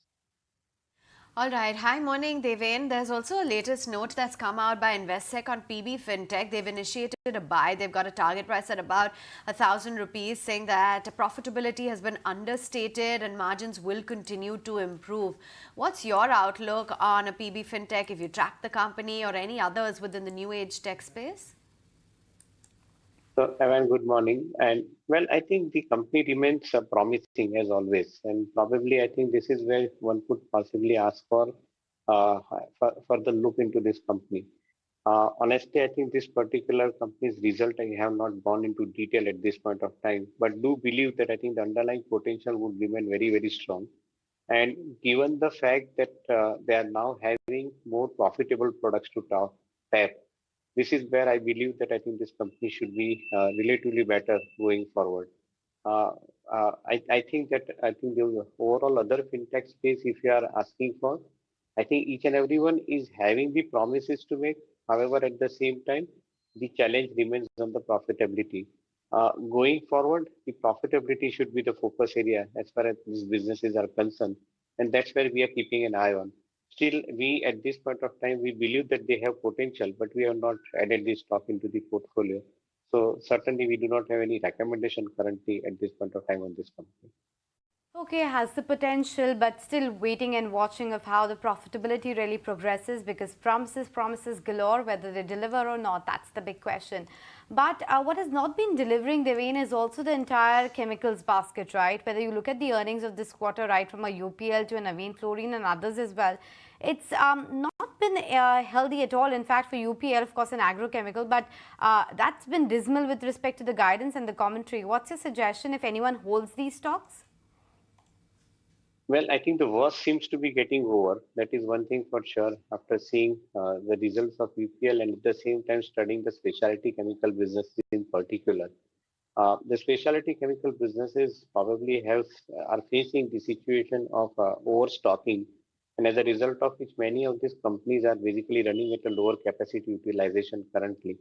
All right. Hi, morning, Devane. There's also a latest note that's come out by Investec on PB Fintech. They've initiated a buy. They've got a target price at about 1,000 rupees, saying that profitability has been understated and margins will continue to improve. What's your outlook on a PB Fintech if you track the company or any others within the new age tech space? So, Evan, good morning. And well, I think the company remains promising as always. And probably, I think this is where one could possibly ask for further look into this company. Honestly, I think this particular company's result, I have not gone into detail at this point of time, but do believe that I think the underlying potential would remain very, very strong. And given the fact that they are now having more profitable products to tap, this is where I believe that I think this company should be relatively better going forward. I think that I think the overall other fintech space, if you are asking for, I think each and everyone is having the promises to make. However, at the same time, the challenge remains on the profitability. Going forward, the profitability should be the focus area as far as these businesses are concerned, and that's where we are keeping an eye on. Still, we at this point of time, we believe that they have potential, but we have not added this stock into the portfolio. So certainly we do not have any recommendation currently at this point of time on this company. Okay, has the potential, but still waiting and watching of how the profitability really progresses, because promises galore, whether they deliver or not, that's the big question. But what has not been delivering, Devane, is also the entire chemicals basket, right? Whether you look at the earnings of this quarter, right, from a UPL to a Navin Fluorine and others as well, it's not been healthy at all. In fact, for UPL, of course, an agrochemical, but that's been dismal with respect to the guidance and the commentary. What's your suggestion if anyone holds these stocks? Well, I think the worst seems to be getting over. That is one thing for sure. After seeing the results of UPL and at the same time studying the specialty chemical businesses in particular, the specialty chemical businesses probably are facing the situation of overstocking, and as a result of which, many of these companies are basically running at a lower capacity utilization currently.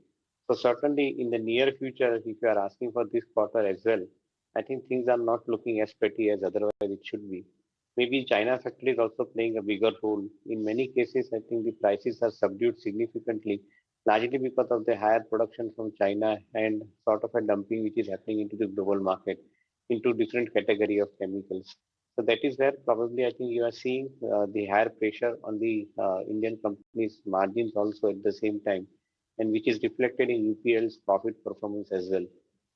So certainly, in the near future, if you are asking for this quarter as well, I think things are not looking as pretty as otherwise it should be. Maybe China factor is also playing a bigger role. In many cases, I think the prices are subdued significantly, largely because of the higher production from China and sort of a dumping which is happening into the global market into different category of chemicals. So that is where probably I think you are seeing the higher pressure on the Indian companies' margins also at the same time, and which is reflected in UPL's profit performance as well.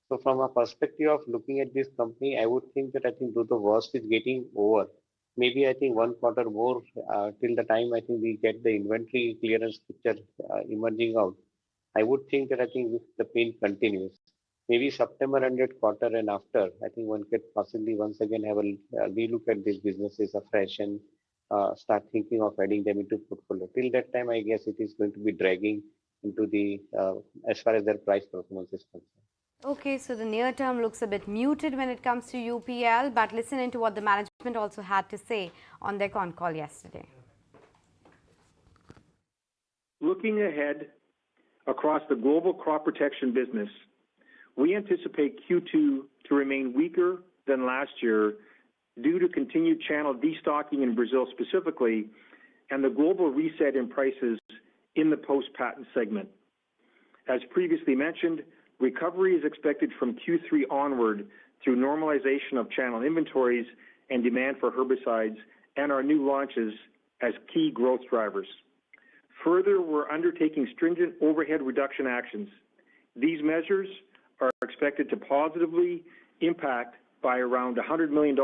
So from a perspective of looking at this company, I would think that I think though the worst is getting over, maybe I think one quarter more till the time I think we get the inventory clearance picture emerging out. I would think that I think if the pain continues, maybe September ended quarter and after, I think one could possibly once again have a relook at these businesses afresh and start thinking of adding them into portfolio. Till that time, I guess it is going to be dragging into the as far as their price performance is concerned. Okay, so the near term looks a bit muted when it comes to UPL, but listen into what the management also had to say on their con call yesterday. Looking ahead across the global crop protection business, we anticipate Q2 to remain weaker than last year due to continued channel destocking in Brazil specifically and the global reset in prices in the post-patent segment. As previously mentioned, recovery is expected from Q3 onward through normalization of channel inventories and demand for herbicides and our new launches as key growth drivers. Further, we're undertaking stringent overhead reduction actions. These measures are expected to positively impact by around $100 million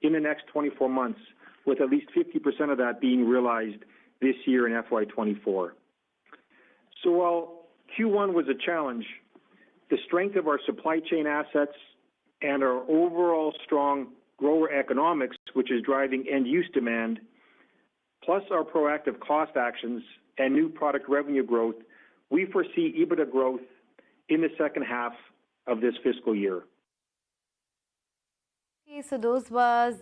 in the next 24 months, with at least 50% of that being realized this year in FY24. So while Q1 was a challenge, the strength of our supply chain assets and our overall strong grower economics, which is driving end-use demand, plus our proactive cost actions and new product revenue growth, we foresee EBITDA growth in the second half of this fiscal year. Okay, so those were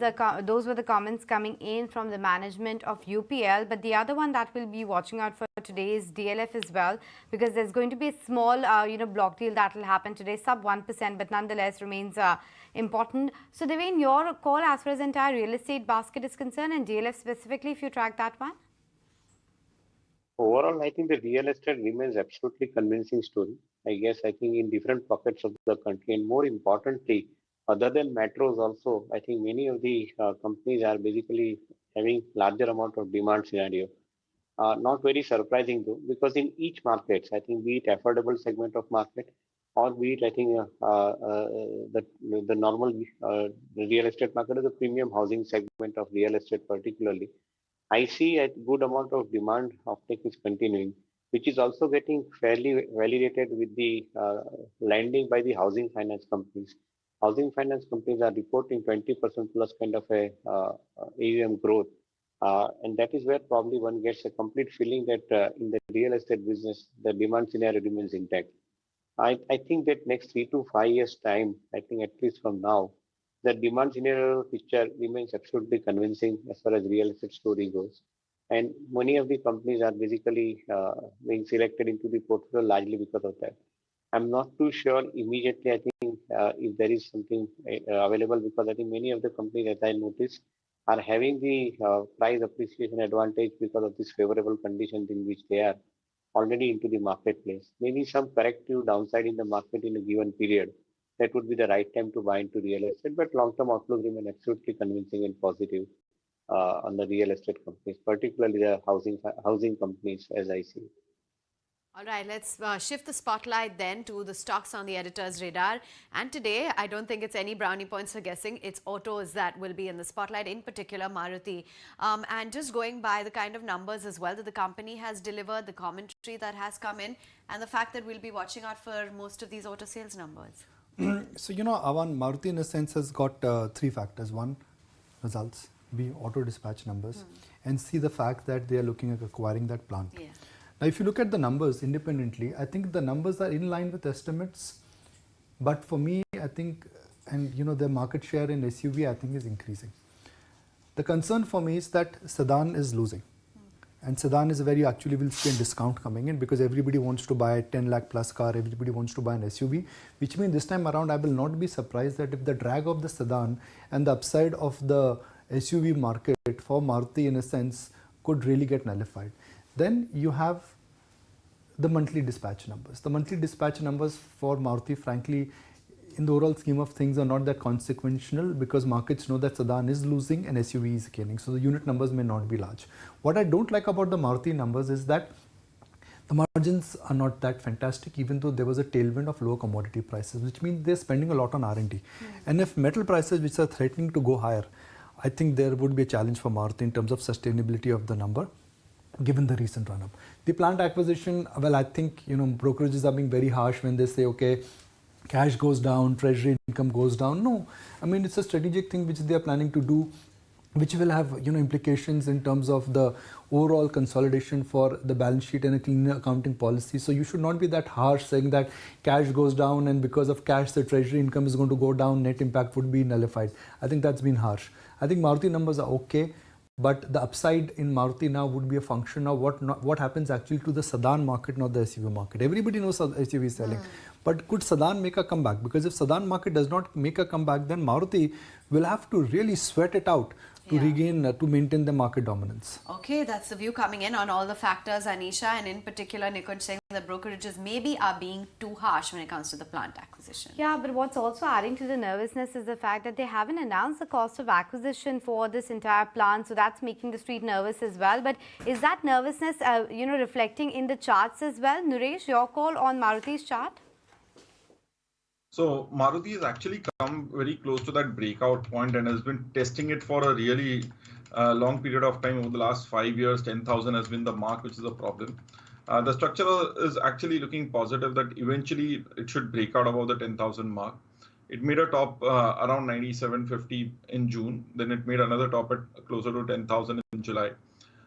the comments coming in from the management of UPL. But the other one that we'll be watching out for today is DLF as well, because there's going to be a small, block deal that will happen today, sub 1%, but nonetheless remains important. So, Devane, your call as far as the entire real estate basket is concerned, and DLF specifically, if you track that one? Overall, I think the real estate remains absolutely convincing story. I think in different pockets of the country, and more importantly, other than metros also, I think many of the companies are basically having larger amount of demand scenario. Not very surprising though, because in each market, I think be it affordable segment of market, or be it I think the normal real estate market or the premium housing segment of real estate particularly, I see a good amount of demand uptake is continuing, which is also getting fairly validated with the lending by the housing finance companies. Housing finance companies are reporting 20% plus kind of a AUM growth. And that is where probably one gets a complete feeling that in the real estate business, the demand scenario remains intact. I think that next 3 to 5 years time, I think at least from now, the demand scenario picture remains absolutely convincing as far as real estate story goes. And many of the companies are basically being selected into the portfolio largely because of that. I'm not too sure immediately, I think, if there is something available, because I think many of the companies, as I noticed, are having the price appreciation advantage because of these favorable conditions in which they are already into the marketplace. Maybe some corrective downside in the market in a given period that would be the right time to buy into real estate. But long-term outlook remain absolutely convincing and positive on the real estate companies, particularly the housing companies, as I see. All right, let's shift the spotlight then to the stocks on the editor's radar. And today, I don't think it's any brownie points for guessing. It's autos that will be in the spotlight, in particular Maruti. And just going by the kind of numbers as well that the company has delivered, the commentary that has come in, and the fact that we'll be watching out for most of these auto sales numbers. So, Avan, Maruti in a sense has got three factors. One, results. B, auto dispatch numbers. And C, the fact that they are looking at acquiring that plant. Yeah. Now, if you look at the numbers independently, I think the numbers are in line with estimates. But for me, I think, and their market share in SUV, I think is increasing. The concern for me is that sedan is losing. And sedan is where you actually will see a discount coming in because everybody wants to buy a 10 lakh plus car, everybody wants to buy an SUV, which means this time around I will not be surprised that if the drag of the sedan and the upside of the SUV market for Maruti in a sense could really get nullified. Then you have the monthly dispatch numbers. The monthly dispatch numbers for Maruti, frankly, in the overall scheme of things are not that consequential because markets know that sedan is losing and SUV is gaining. So the unit numbers may not be large. What I don't like about the Maruti numbers is that the margins are not that fantastic even though there was a tailwind of lower commodity prices, which means they're spending a lot on R&D. And if metal prices which are threatening to go higher, I think there would be a challenge for Maruti in terms of sustainability of the number, given the recent run-up. The plant acquisition, well, I think, brokerages are being very harsh when they say, okay, cash goes down, treasury income goes down. No, I mean, it's a strategic thing which they are planning to do, which will have, implications in terms of the overall consolidation for the balance sheet and a clean accounting policy. So you should not be that harsh saying that cash goes down and because of cash, the treasury income is going to go down, net impact would be nullified. I think that's been harsh. I think Maruti numbers are okay. But the upside in Maruti now would be a function of what happens actually to the sedan market, not the SUV market. Everybody knows SUV is selling. But could sedan make a comeback? Because if sedan market does not make a comeback, then Maruti will have to really sweat it out to regain, to maintain the market dominance. Okay, that's the view coming in on all the factors, Anisha, and in particular, Nikunj saying that brokerages maybe are being too harsh when it comes to the plant acquisition. Yeah, but what's also adding to the nervousness is the fact that they haven't announced the cost of acquisition for this entire plant, so that's making the street nervous as well. But is that nervousness, reflecting in the charts as well? Nuresh, your call on Maruti's chart? So Maruti has actually come very close to that breakout point and has been testing it for a really long period of time. Over the last 5 years, 10,000 has been the mark, which is a problem. The structure is actually looking positive that eventually it should break out above the 10,000 mark. It made a top around 97.50 in June. Then it made another top at closer to 10,000 in July.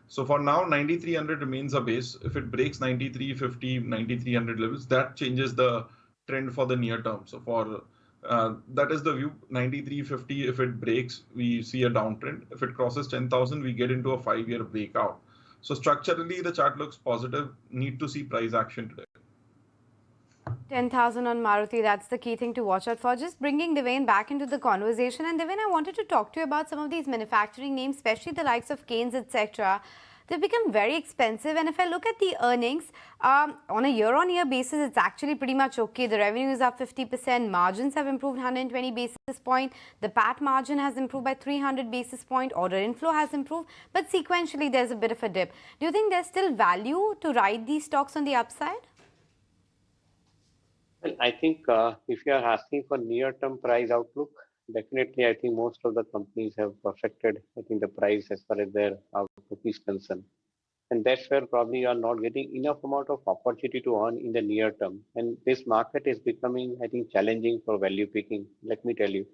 So for now, 9,300 remains a base. If it breaks 93.50, 9,300 levels, that changes the trend for the near term. So for that is the view. 93.50, if it breaks, we see a downtrend. If it crosses 10,000, we get into a 5-year breakout. So structurally, the chart looks positive. Need to see price action today. 10,000 on Maruti, that's the key thing to watch out for. Just bringing Devin back into the conversation. And Devin, I wanted to talk to you about some of these manufacturing names, especially the likes of Keynes, etc. They've become very expensive, and if I look at the earnings, on a year-on-year basis, it's actually pretty much okay. The revenue is up 50%, margins have improved 120 basis points, the PAT margin has improved by 300 basis points, order inflow has improved, but sequentially there's a bit of a dip. Do you think there's still value to ride these stocks on the upside? Well, I think if you are asking for near-term price outlook, definitely I think most of the companies have perfected, I think, the price as far as their outlook is concerned. And that's where probably you are not getting enough amount of opportunity to earn in the near term. And this market is becoming, I think, challenging for value picking, let me tell you.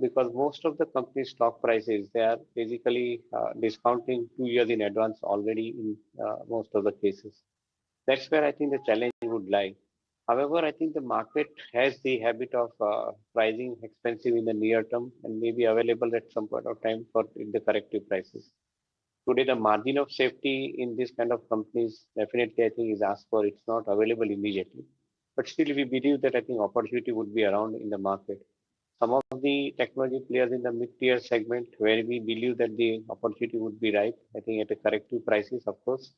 Because most of the company stock prices, they are basically discounting 2 years in advance already in most of the cases. That's where I think the challenge would lie. However, I think the market has the habit of pricing expensive in the near term and may be available at some point of time for the corrective prices. Today, the margin of safety in this kind of companies definitely I think is asked for. It's not available immediately. But still, we believe that I think opportunity would be around in the market. Some of the technology players in the mid-tier segment where we believe that the opportunity would be ripe, I think at a corrective prices, of course,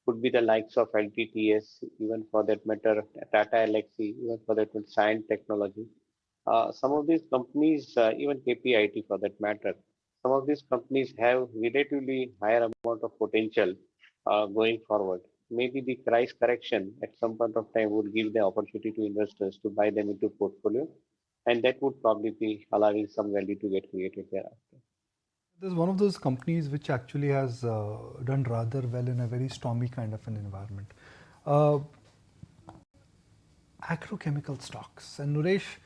could be the likes of LTTS, even for that matter, Tata Elxsi, even for that matter, Cyient Technology. some of these companies, even KPIT for that matter, some of these companies have relatively higher amount of potential going forward. Maybe the price correction at some point of time would give the opportunity to investors to buy them into portfolio, and that would probably be allowing some value to get created thereafter. There's one of those companies which actually has done rather well in a very stormy kind of an environment. Agrochemical stocks. And Nuresh,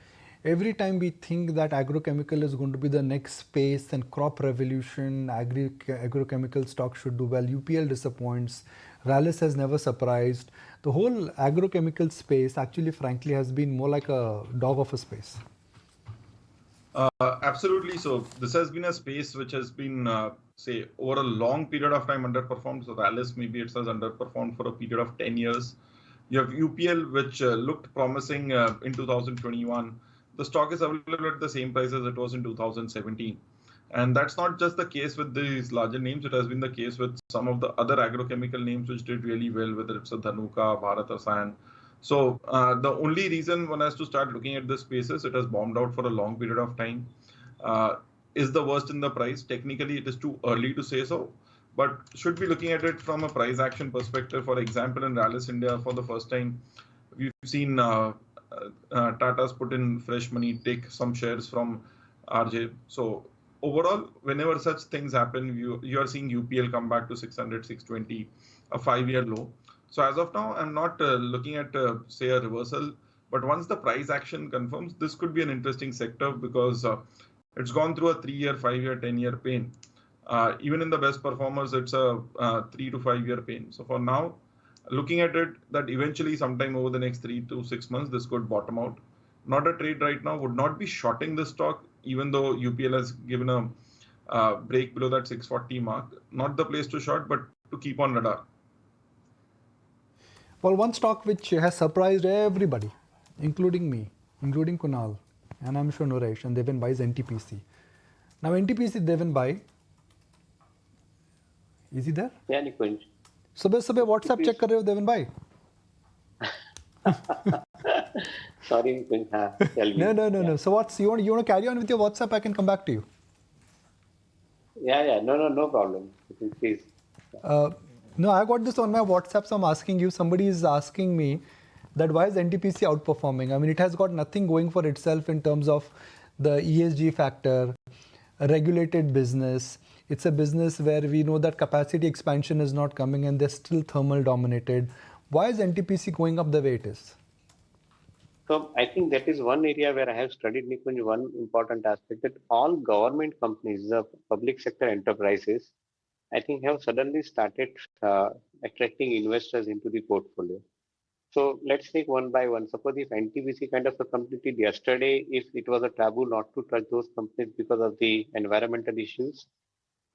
every time we think that agrochemical is going to be the next space and crop revolution, agrochemical stocks should do well. UPL disappoints. Rallis has never surprised. The whole agrochemical space actually, frankly, has been more like a dog of a space. Absolutely. So this has been a space which has been, say, over a long period of time underperformed. So Rallis, maybe it has underperformed for a period of 10 years. You have UPL, which looked promising in 2021. The stock is available at the same price as it was in 2017. And that's not just the case with these larger names. It has been the case with some of the other agrochemical names which did really well, whether it's a Dhanuka, Bharat Rasayan. So the only reason one has to start looking at this space is it has bombed out for a long period of time. Is the worst in the price? Technically, it is too early to say so, but should be looking at it from a price action perspective. For example, in Rallis India, for the first time, we've seen Tata's put in fresh money, take some shares from RJ. So overall, whenever such things happen, you are seeing UPL come back to 600, 620, a 5-year low. So as of now, I'm not looking at, say, a reversal. But once the price action confirms, this could be an interesting sector because it's gone through a 3-year, 5-year, 10-year pain. Even in the best performers, it's a 3 to 5 year pain. So for now, looking at it, that eventually sometime over the next 3 to 6 months, this could bottom out. Not a trade right now, would not be shorting the stock, even though UPL has given a break below that 640 mark. Not the place to short, but to keep on radar. Well, one stock which has surprised everybody, including me, including Kunal, and I'm sure Nuresh, and Devin buys NTPC. Now NTPC Devin buy. Is he there? Yeah, Nikunj. सुबह WhatsApp check कर रहे हो Devin bhai? Sorry, Nikunj. Tell me. No. So what's you want to carry on with your WhatsApp? I can come back to you. Yeah. No problem. Please. No, I got this on my WhatsApp, so I'm asking you. Somebody is asking me that why is NTPC outperforming? I mean, it has got nothing going for itself in terms of the ESG factor, a regulated business. It's a business where we know that capacity expansion is not coming and they're still thermal dominated. Why is NTPC going up the way it is? So I think that is one area where I have studied, Nikunj, one important aspect that all government companies, the public sector enterprises, I think have suddenly started attracting investors into the portfolio. So let's take one by one. Suppose if NTPC kind of a company did yesterday, if it was a taboo not to touch those companies because of the environmental issues,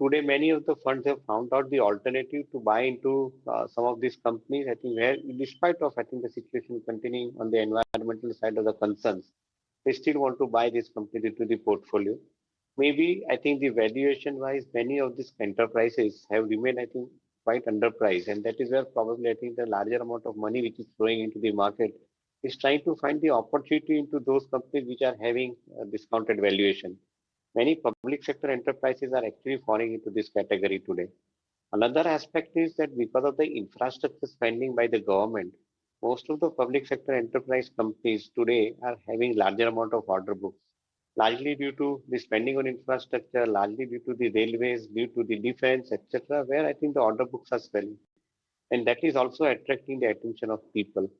today many of the funds have found out the alternative to buy into some of these companies. I think where, despite of the situation continuing on the environmental side of the concerns, they still want to buy this company into the portfolio. Maybe I think the valuation wise, many of these enterprises have remained, I think, quite underpriced. And that is where probably I think the larger amount of money which is flowing into the market is trying to find the opportunity into those companies which are having a discounted valuation. Many public sector enterprises are actually falling into this category today. Another aspect is that because of the infrastructure spending by the government, most of the public sector enterprise companies today are having larger amount of order books, largely due to the spending on infrastructure, largely due to the railways, due to the defense, etc., where I think the order books are swelling. And that is also attracting the attention of people.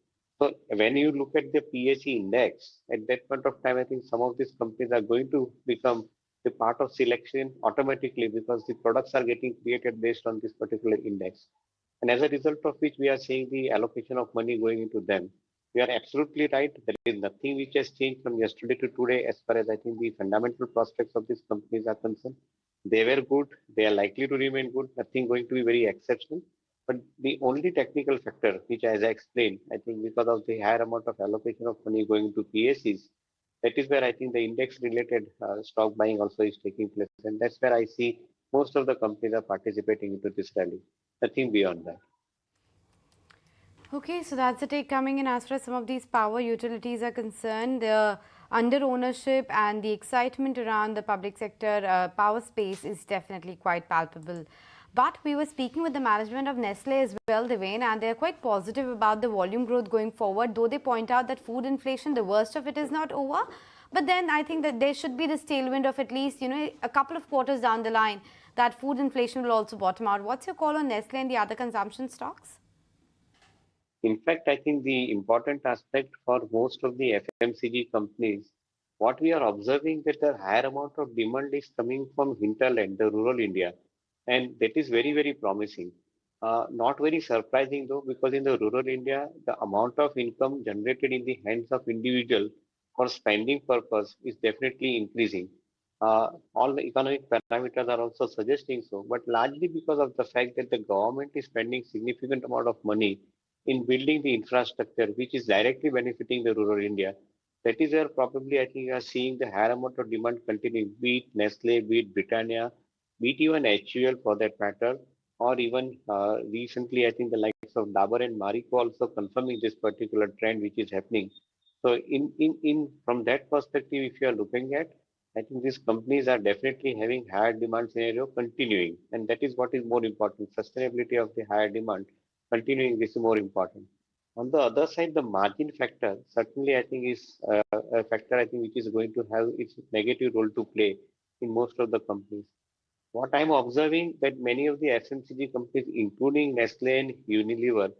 So when you look at the PAC index, at that point of time, I think some of these companies are going to become the part of selection automatically because the products are getting created based on this particular index. And as a result of which we are seeing the allocation of money going into them. We are absolutely right. There is nothing which has changed from yesterday to today as far as I think the fundamental prospects of these companies are concerned. They were good. They are likely to remain good. Nothing going to be very exceptional. But the only technical factor, which as I explained, I think because of the higher amount of allocation of money going to PACs, that is where I think the index-related stock buying also is taking place. And that's where I see most of the companies are participating into this rally. Nothing beyond that. Okay, so that's the take coming in as far as some of these power utilities are concerned. under ownership and the excitement around the public sector power space is definitely quite palpable. But we were speaking with the management of Nestle as well, Devane, and they're quite positive about the volume growth going forward, though they point out that food inflation, the worst of it is not over. But then I think that there should be this tailwind of at least, a couple of quarters down the line that food inflation will also bottom out. What's your call on Nestle and the other consumption stocks? In fact, I think the important aspect for most of the FMCG companies, what we are observing that the higher amount of demand is coming from hinterland, the rural India, and that is very, very promising. Not very surprising though, because in the rural India, the amount of income generated in the hands of individual for spending purpose is definitely increasing. All the economic parameters are also suggesting so, but largely because of the fact that the government is spending significant amount of money in building the infrastructure, which is directly benefiting the rural India. That is where probably I think you are seeing the higher amount of demand continuing, be it Nestle, be it Britannia, be it even HUL for that matter, or even recently I think the likes of Dabur and Marico also confirming this particular trend which is happening. So in from that perspective, if you are looking at, I think these companies are definitely having higher demand scenario continuing, and that is what is more important. Sustainability of the higher demand continuing, this is more important. On the other side, the margin factor certainly I think is a factor I think which is going to have its negative role to play in most of the companies. What I'm observing that many of the FMCG companies, including Nestle and Unilever,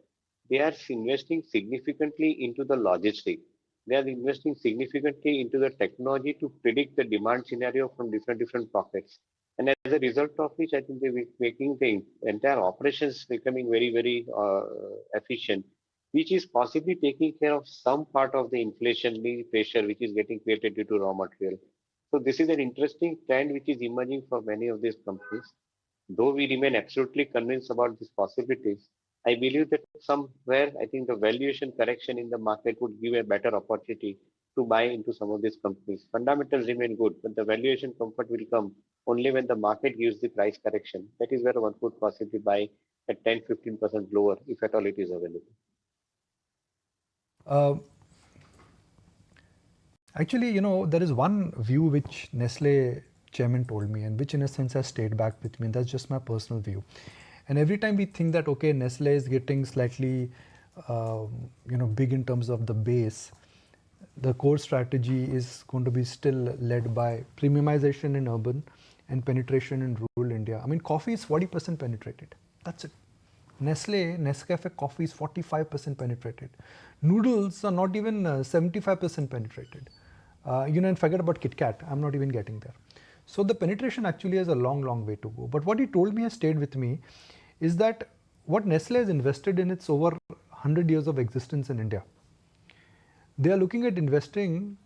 they are investing significantly into the logistics. They are investing significantly into the technology to predict the demand scenario from different pockets. And as a result of which, I think they're making the entire operations becoming very, very efficient, which is possibly taking care of some part of the inflationary pressure which is getting created due to raw material. So this is an interesting trend which is emerging for many of these companies. Though we remain absolutely convinced about these possibilities, I believe that somewhere I think the valuation correction in the market would give a better opportunity to buy into some of these companies. Fundamentals remain good, but the valuation comfort will come only when the market gives the price correction. That is where one could possibly buy at 10-15% lower if at all it is available. Actually, there is one view which Nestle chairman told me, and which in a sense has stayed back with me, and that's just my personal view. And every time we think that, okay, Nestle is getting slightly, big in terms of the base, the core strategy is going to be still led by premiumization in urban and penetration in rural India. I mean, coffee is 40% penetrated. That's it. Nescafe coffee is 45% penetrated. Noodles are not even 75% penetrated. And forget about Kit Kat. I'm not even getting there. So the penetration actually has a long, long way to go. But what he told me has stayed with me is that what Nestle has invested in its over 100 years of existence in India, they are looking at investing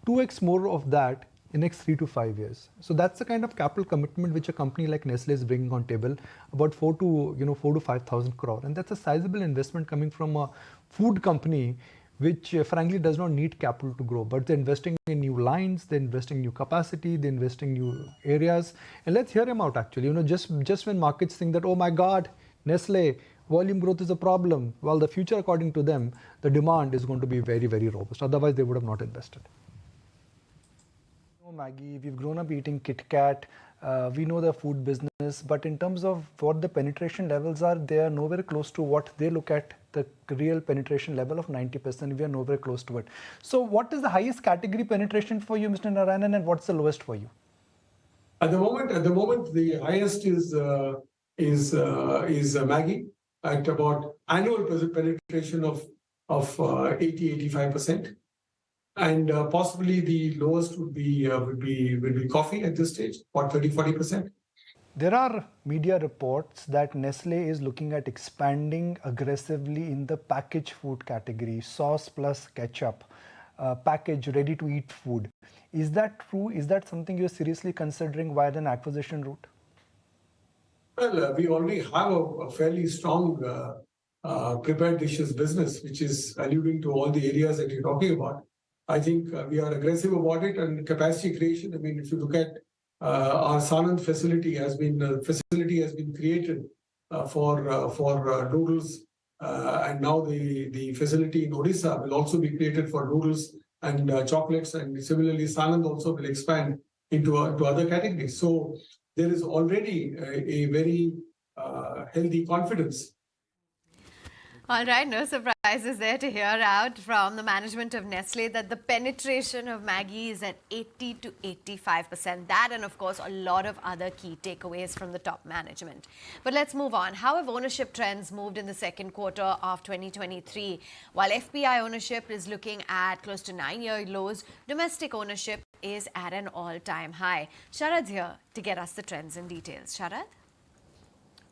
2x more of that in next 3 to 5 years. So that's the kind of capital commitment which a company like Nestle is bringing on table, about 4 to 5,000 crore, and that's a sizable investment coming from a food company which frankly does not need capital to grow, but they're investing in new lines, they're investing in new capacity, they're investing in new areas. And let's hear him out actually. Just when markets think that, oh my God, Nestle, volume growth is a problem, well, the future according to them, the demand is going to be very, very robust. Otherwise, they would have not invested. Maggie, we've grown up eating Kit Kat, we know the food business, but in terms of what the penetration levels are, they are nowhere close to what they look at, the real penetration level of 90%. We are nowhere close to it. So what is the highest category penetration for you, Mr. Narayanan, and what's the lowest for you? At the moment, the highest is Maggi at about annual penetration of 80-85%. And possibly the lowest would be coffee at this stage, about 30-40%. There are media reports that Nestle is looking at expanding aggressively in the packaged food category, sauce plus ketchup, packaged ready-to-eat food. Is that true? Is that something you're seriously considering via an acquisition route? Well, we already have a fairly strong prepared dishes business, which is alluding to all the areas that you're talking about. I think we are aggressive about it, and capacity creation. I mean, if you look at our Sanand facility has been created for noodles, and now the facility in Odisha will also be created for noodles and chocolates, and similarly, Sanand also will expand into to other categories. So there is already a very healthy confidence. All right, no surprises there to hear out from the management of Nestle that the penetration of Maggi is at 80 to 85%. That and of course a lot of other key takeaways from the top management. But let's move on. How have ownership trends moved in the second quarter of 2023? While FPI ownership is looking at close to 9-year lows, domestic ownership is at an all-time high. Sharad's here to get us the trends and details. Sharad?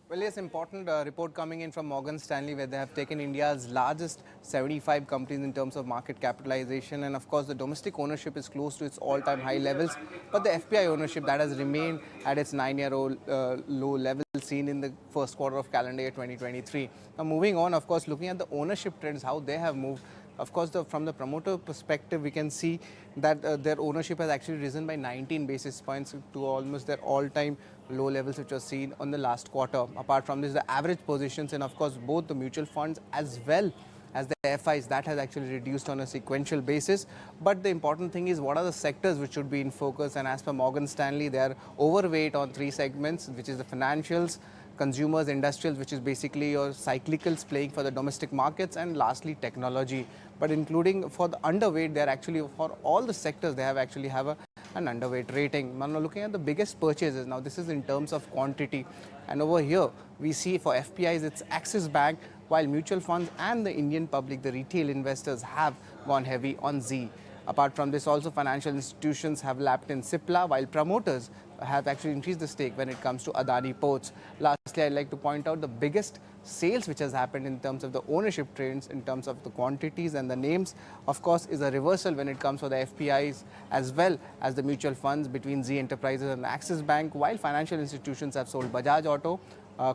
Well, yes, important report coming in from Morgan Stanley where they have taken India's largest 75 companies in terms of market capitalization, and of course the domestic ownership is close to its all-time high levels, but the FPI ownership that has remained at its 9-year-old low level seen in the first quarter of calendar year 2023. Now moving on, of course, looking at the ownership trends, how they have moved. Of course, from the promoter perspective, we can see that their ownership has actually risen by 19 basis points to almost their all-time low levels, which was seen on the last quarter. Apart from this, the average positions in, of course, both the mutual funds as well as the FIs, that has actually reduced on a sequential basis. But the important thing is what are the sectors which should be in focus, and as per Morgan Stanley, they are overweight on 3 segments, which is the financials, consumers, industrials, which is basically your cyclicals playing for the domestic markets, and lastly technology. But including for the underweight, they are actually for all the sectors they have actually have an underweight rating. Now looking at the biggest purchases, now this is in terms of quantity, and over here we see for FPIs it's Axis Bank, while mutual funds and the Indian public, the retail investors, have gone heavy on Z. Apart from this, also financial institutions have lapped in Cipla, while promoters have actually increased the stake when it comes to Adani Ports. Lastly, I'd like to point out the biggest sales which has happened in terms of the ownership trends, in terms of the quantities and the names, of course, is a reversal when it comes to the FPIs as well as the mutual funds between Z Enterprises and Axis Bank, while financial institutions have sold Bajaj Auto.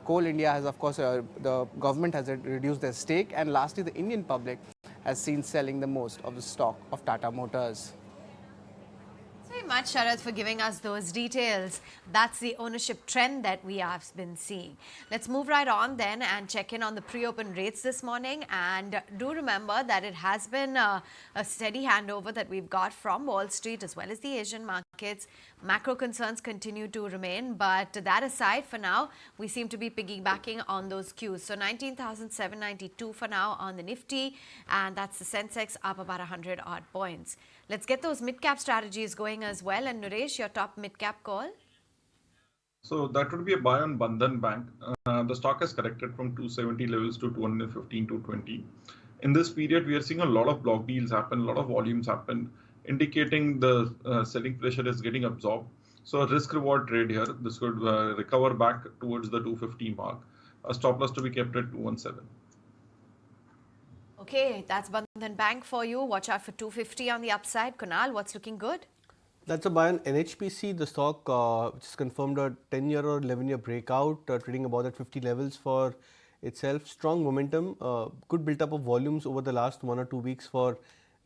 Coal India has, of course, the government has reduced their stake, and lastly, the Indian public has seen selling the most of the stock of Tata Motors. Very much, Sharad, for giving us those details. That's the ownership trend that we have been seeing. Let's move right on then and check in on the pre-open rates this morning. And do remember that it has been a steady handover that we've got from Wall Street as well as the Asian markets. Macro concerns continue to remain, but that aside, for now, we seem to be piggybacking on those cues. So 19,792 for now on the Nifty, and that's the Sensex up about 100 odd points. Let's get those mid-cap strategies going as well. And Naresh, your top mid-cap call? So that would be a buy on Bandhan Bank. The stock has corrected from 270 levels to 215 to 20. In this period, we are seeing a lot of block deals happen, a lot of volumes happen, indicating the selling pressure is getting absorbed. So a risk-reward trade here. This could recover back towards the 250 mark. A stop loss to be kept at 217. Okay, that's Bandhan Bank for you. Watch out for 250 on the upside. Kunal, what's looking good? That's a buy on NHPC, the stock which has confirmed a 10-year or 11-year breakout, trading about at 50 levels for itself. Strong momentum, good build-up of volumes over the last 1 or 2 weeks for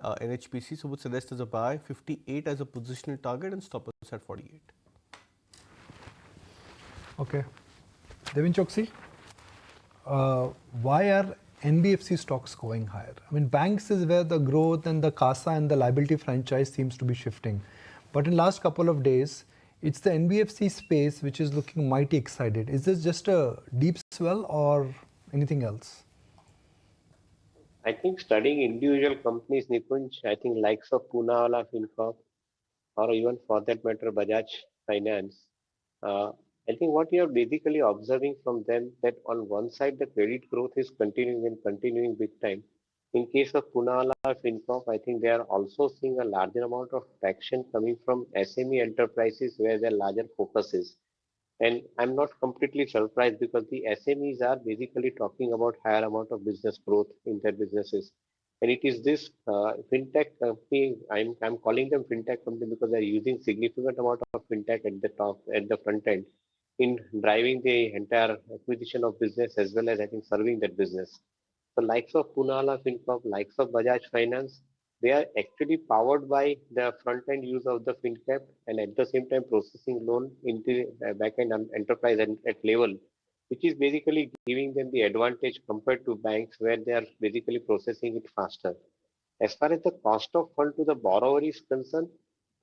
NHPC. So would suggest as a buy, 58 as a positional target and stop loss at 48. Okay. Devin Choksi, why are NBFC stocks going higher? I mean, banks is where the growth and the CASA and the liability franchise seems to be shifting. But in last couple of days, it's the NBFC space which is looking mighty excited. Is this just a deep swell or anything else? I think studying individual companies, Nikunj, I think likes of Poonawalla Fincorp, or even for that matter, Bajaj Finance, I think what you are basically observing from them that on one side the credit growth is continuing big time. In case of Poonawalla Fincorp, I think they are also seeing a larger amount of traction coming from SME enterprises where their larger focus is. And I'm not completely surprised because the SMEs are basically talking about higher amount of business growth in their businesses. And it is this fintech company, I'm calling them fintech company because they're using significant amount of fintech at the top, at the front end, in driving the entire acquisition of business as well as I think serving that business. The likes of Poonawalla Fincorp, likes of Bajaj Finance, they are actually powered by the front end use of the fintech and at the same time processing loan into the back end enterprise at level, which is basically giving them the advantage compared to banks where they are basically processing it faster. As far as the cost of fund to the borrower is concerned,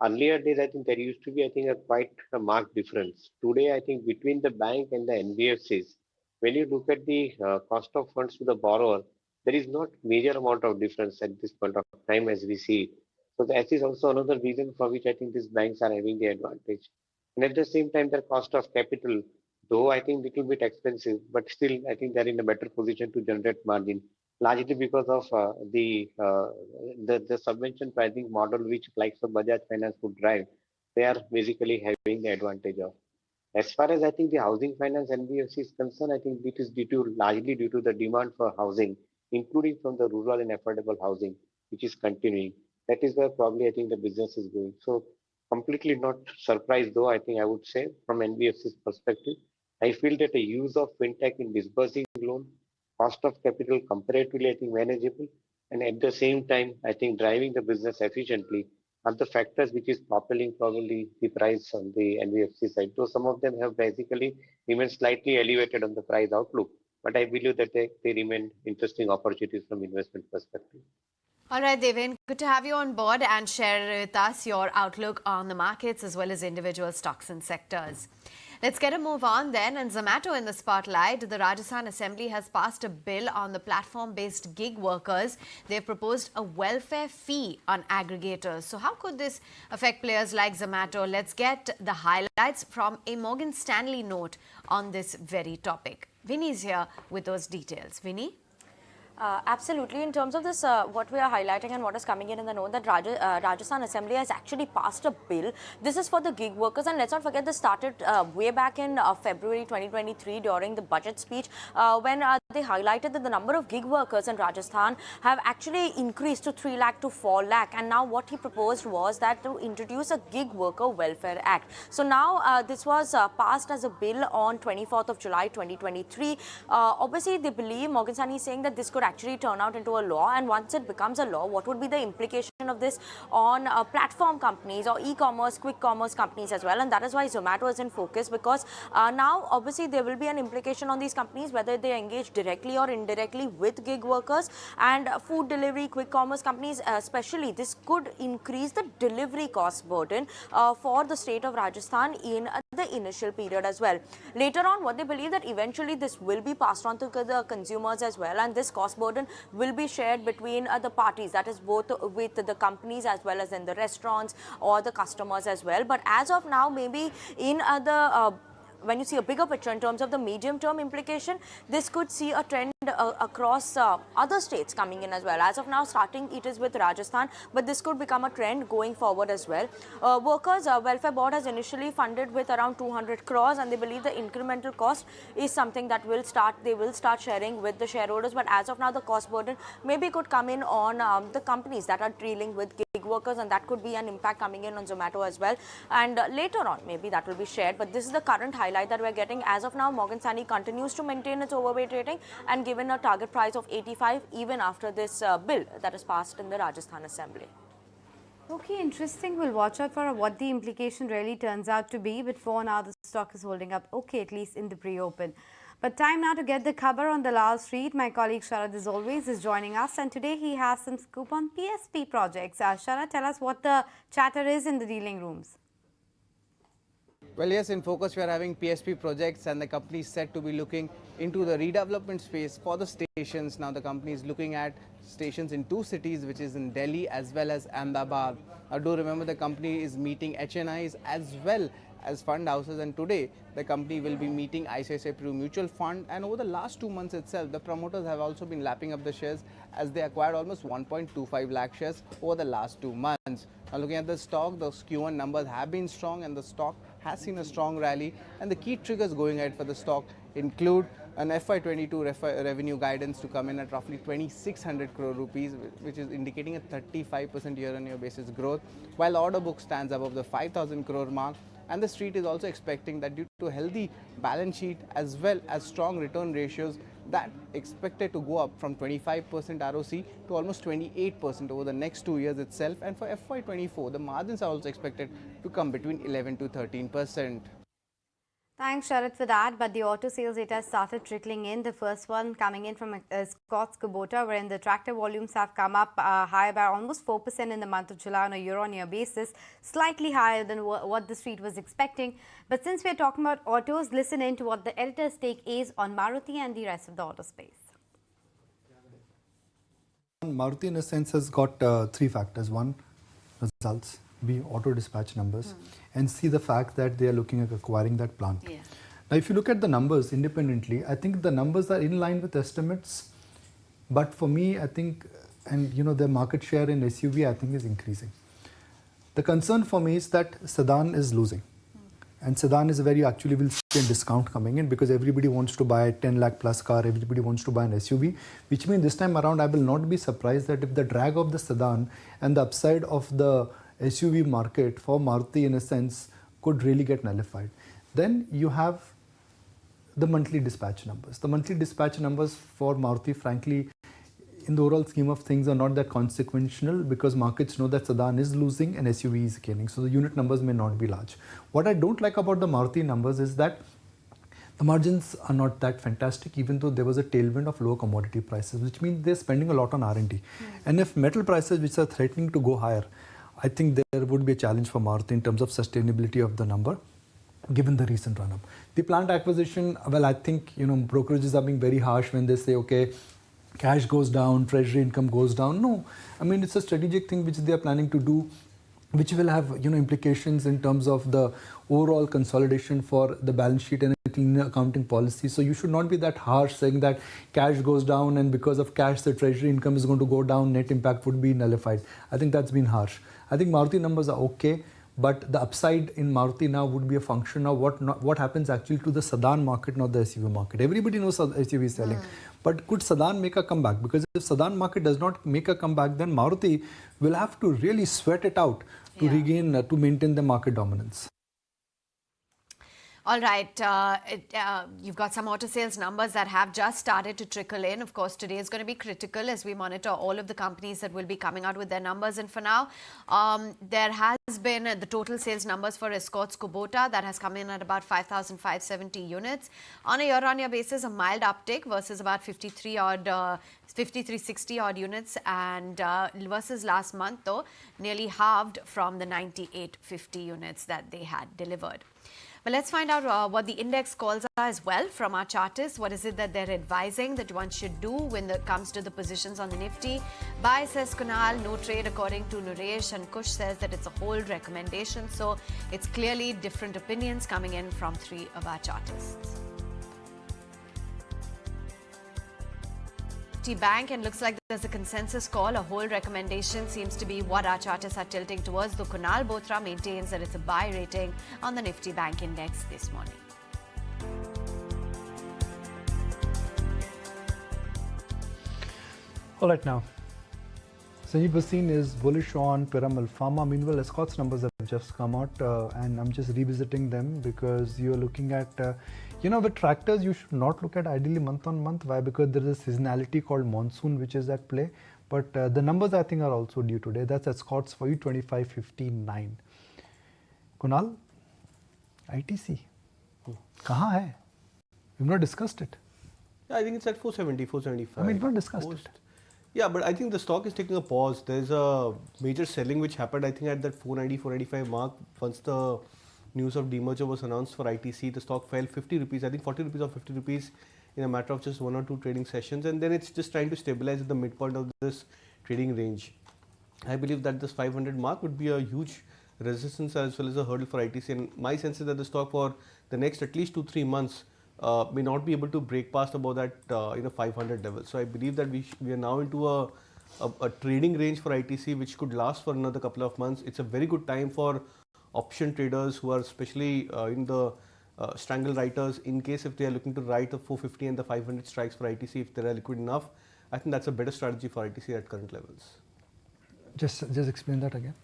earlier days I think there used to be a quite a marked difference. Today I think between the bank and the NBFCs, when you look at the cost of funds to the borrower, there is not major amount of difference at this point of time as we see it. So that is also another reason for which I think these banks are having the advantage. And at the same time, their cost of capital, though I think little bit expensive, but still I think they're in a better position to generate margin, largely because of the subvention pricing model which likes of Bajaj Finance would drive. They are basically having the advantage of. As far as I think the housing finance NBFC is concerned, I think it is largely due to the demand for housing, including from the rural and affordable housing, which is continuing. That is where probably I think the business is going. So completely not surprised though, I think I would say from NBFC's perspective. I feel that the use of fintech in disbursing loan, cost of capital comparatively I think manageable, and at the same time I think driving the business efficiently are the factors which is propelling probably the price on the NBFC side. Though some of them have basically remained slightly elevated on the price outlook, but I believe that they remain interesting opportunities from investment perspective. All right, Devin, good to have you on board and share with us your outlook on the markets as well as individual stocks and sectors. Let's get a move on then. And Zomato in the spotlight. The Rajasthan Assembly has passed a bill on the platform-based gig workers. They've proposed a welfare fee on aggregators. So how could this affect players like Zomato? Let's get the highlights from a Morgan Stanley note on this very topic. Vinny's here with those details. Vinny? Absolutely. In terms of this, what we are highlighting and what is coming in the note that Rajasthan Assembly has actually passed a bill. This is for the gig workers, and let's not forget this started way back in February 2023 during the budget speech when they highlighted that the number of gig workers in Rajasthan have actually increased to 3 lakh to 4 lakh. And now what he proposed was that to introduce a Gig Worker Welfare Act. So now this was passed as a bill on 24th of July 2023. Obviously, they believe, Morgan Stanley is saying that this could actually turn out into a law, and once it becomes a law, what would be the implication of this on platform companies or e-commerce, quick commerce companies as well? And that is why Zomato is in focus, because now obviously there will be an implication on these companies whether they engage directly or indirectly with gig workers, and food delivery, quick commerce companies especially. This could increase the delivery cost burden for the state of Rajasthan in the initial period as well. Later on, what they believe that eventually this will be passed on to the consumers as well, and this cost burden will be shared between the parties, that is both with the companies as well as in the restaurants or the customers as well. But as of now, maybe in when you see a bigger picture in terms of the medium-term implication, this could see a trend across other states coming in as well. As of now, starting it is with Rajasthan, but this could become a trend going forward as well. Workers Welfare Board has initially funded with around 200 crores, and they believe the incremental cost is something that they will start sharing with the shareholders. But as of now, the cost burden maybe could come in on the companies that are dealing with gig workers, and that could be an impact coming in on Zomato as well. And later on, maybe that will be shared. But this is the current highlight that we're getting. As of now, Morgan Stanley continues to maintain its overweight rating and given a target price of 85 even after this bill that is passed in the Rajasthan Assembly. Okay, interesting. We'll watch out for what the implication really turns out to be. But for now, the stock is holding up okay, at least in the pre-open. But time now to get the cover on the Lal Street. My colleague Sharad, as always, is joining us, and today he has some scoop on PSP projects. Sharad, tell us what the chatter is in the dealing rooms. Well, yes, in focus we are having PSP projects, and the company is said to be looking into the redevelopment space for the stations. Now the company is looking at stations in 2 cities, which is in Delhi as well as Ahmedabad. Now do remember the company is meeting HNIs as well as fund houses, and today the company will be meeting ICICI Pru Mutual Fund. And over the last 2 months itself, the promoters have also been lapping up the shares as they acquired almost 1.25 lakh shares over the last 2 months. Now looking at the stock, the Q1 numbers have been strong and the stock has seen a strong rally, and the key triggers going ahead for the stock include an FY22 revenue guidance to come in at roughly 2,600 crore rupees, which is indicating a 35% year-on-year basis growth, while order book stands above the 5,000 crore mark. And the street is also expecting that due to a healthy balance sheet as well as strong return ratios, that expected to go up from 25% ROC to almost 28% over the next 2 years itself. And for FY24, the margins are also expected to come between 11 to 13%. Thanks, Sharat, for that. But the auto sales data started trickling in. The first one coming in from Scott's Kubota, wherein the tractor volumes have come up higher by almost 4% in the month of July on a year-on-year basis, slightly higher than what the street was expecting. But since we're talking about autos, listen in to what the editor's take is on Maruti and the rest of the auto space. Maruti, in a sense, has got three factors. One, results, B, auto dispatch numbers, and C, the fact that they are looking at acquiring that plant. Yeah. Now, if you look at the numbers independently, I think the numbers are in line with estimates. But for me, I think, and you know, their market share in SUV, I think, is increasing. The concern for me is that sedan is losing. And sedan is very, actually will see a discount coming in because everybody wants to buy a 10 lakh plus car, everybody wants to buy an SUV, which means this time around I will not be surprised that if the drag of the sedan and the upside of the SUV market for Maruti in a sense could really get nullified. Then you have the monthly dispatch numbers. The monthly dispatch numbers for Maruti, frankly, in the overall scheme of things are not that consequential because markets know that sedan is losing and SUV is gaining. So the unit numbers may not be large. What I don't like about the Maruti numbers is that the margins are not that fantastic, even though there was a tailwind of lower commodity prices, which means they're spending a lot on R&D. And if metal prices, which are threatening to go higher, I think there would be a challenge for Maruti in terms of sustainability of the number, given the recent run-up. The plant acquisition, well, I think, you know, brokerages are being very harsh when they say, okay, cash goes down, treasury income goes down. No, I mean, it's a strategic thing which they are planning to do, which will have, you know, implications in terms of the overall consolidation for the balance sheet and a cleaner accounting policy. So you should not be that harsh saying that cash goes down and because of cash the treasury income is going to go down, net impact would be nullified. I think that's been harsh. I think Maruti numbers are okay, but the upside in Maruti now would be a function of what happens actually to the sedan market, not the SUV market. Everybody knows SUV is selling. But could sedan make a comeback? Because if sedan market does not make a comeback, then Maruti will have to really sweat it out to regain, to maintain the market dominance. All right, you've got some auto sales numbers that have just started to trickle in. Of course, today is going to be critical as we monitor all of the companies that will be coming out with their numbers. And for now, there has been the total sales numbers for Escorts Kubota that has come in at about 5,570 units. On a year-on-year basis, a mild uptick versus about 5360 odd units, and versus last month, though, nearly halved from the 9850 units that they had delivered. But let's find out what the index calls are as well from our chartists. What is it that they're advising that one should do when it comes to the positions on the Nifty? Buy, says Kunal, no trade according to Nuresh, and Kush says that it's a hold recommendation. So it's clearly different opinions coming in from three of our chartists. Bank, and looks like there's a consensus call. A hold recommendation seems to be what our chartists are tilting towards. The Kunal Bothra maintains that it's a buy rating on the Nifty Bank Index this morning. All right, now, Sanjeev Bhasin is bullish on Piramal Pharma. Meanwhile, Escorts numbers have just come out, and I'm just revisiting them because you're looking at, you know, with tractors, you should not look at ideally month on month. Why? Because there is a seasonality called monsoon, which is at play. But the numbers I think are also due today. That's Escorts for you, 25.59. Kunal, ITC, kahan hai? We've not discussed it. Yeah, I think it's at 470, 475. I mean, we've not discussed it. Yeah, but I think the stock is taking a pause. There's a major selling which happened, I think, at that 490, 495 mark. Once the news of demerger was announced for ITC, the stock fell 50 rupees, I think 40 rupees or 50 rupees in a matter of just one or two trading sessions. And then it's just trying to stabilize at the midpoint of this trading range. I believe that this 500 mark would be a huge resistance as well as a hurdle for ITC. And my sense is that the stock for the next at least 2-3 months may not be able to break past above that 500 level. So I believe that we are now into a trading range for ITC which could last for another couple of months. It's a very good time for option traders who are especially in the strangle writers, in case if they are looking to write the 450 and the 500 strikes for ITC if they are liquid enough. I think that's a better strategy for ITC at current levels. Just explain that again.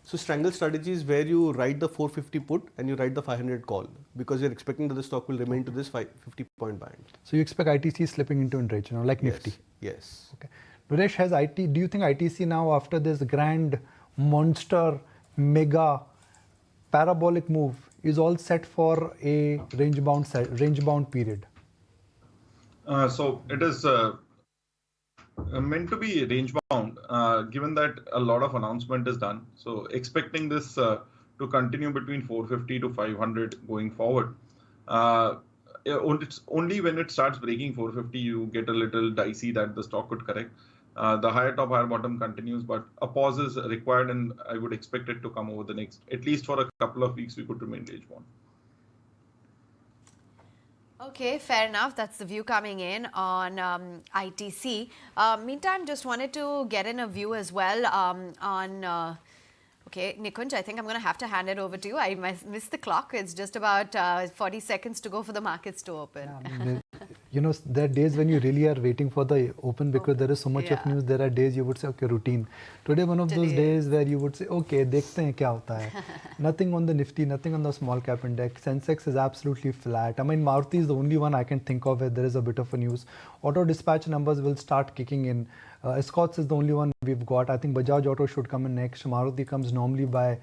So strangle strategy is where you write the 450 put and you write the 500 call because you're expecting that the stock will remain to this 50 point band. So you expect ITC slipping into range, like Nifty? Yes. Okay. Nuresh, do you think ITC now, after this grand monster mega parabolic move, is all set for a range-bound period? So it is meant to be range bound, given that a lot of announcement is done. So expecting this to continue between 450 to 500 going forward. It's only when it starts breaking 450 you get a little dicey that the stock could correct. The higher top, higher bottom continues, but a pause is required, and I would expect it to come over the next, at least for a couple of weeks, we could remain range bound. Okay, fair enough. That's the view coming in on ITC. Meantime, just wanted to get in a view as well on... okay, Nikunj, I think I'm going to have to hand it over to you. I missed the clock. It's just about 40 seconds to go for the markets to open. Yeah, I mean, you know, there are days when you really are waiting for the open because there is so much of news. There are days you would say, okay, routine. Today, one of those days where you would say, okay, dekhte hain kya hota hai. Nothing on the Nifty, nothing on the small cap index. Sensex is absolutely flat. I mean, Maruti is the only one I can think of where there is a bit of a news. Auto dispatch numbers will start kicking in. Escorts is the only one we've got. I think Bajaj Auto should come in next. Maruti comes normally by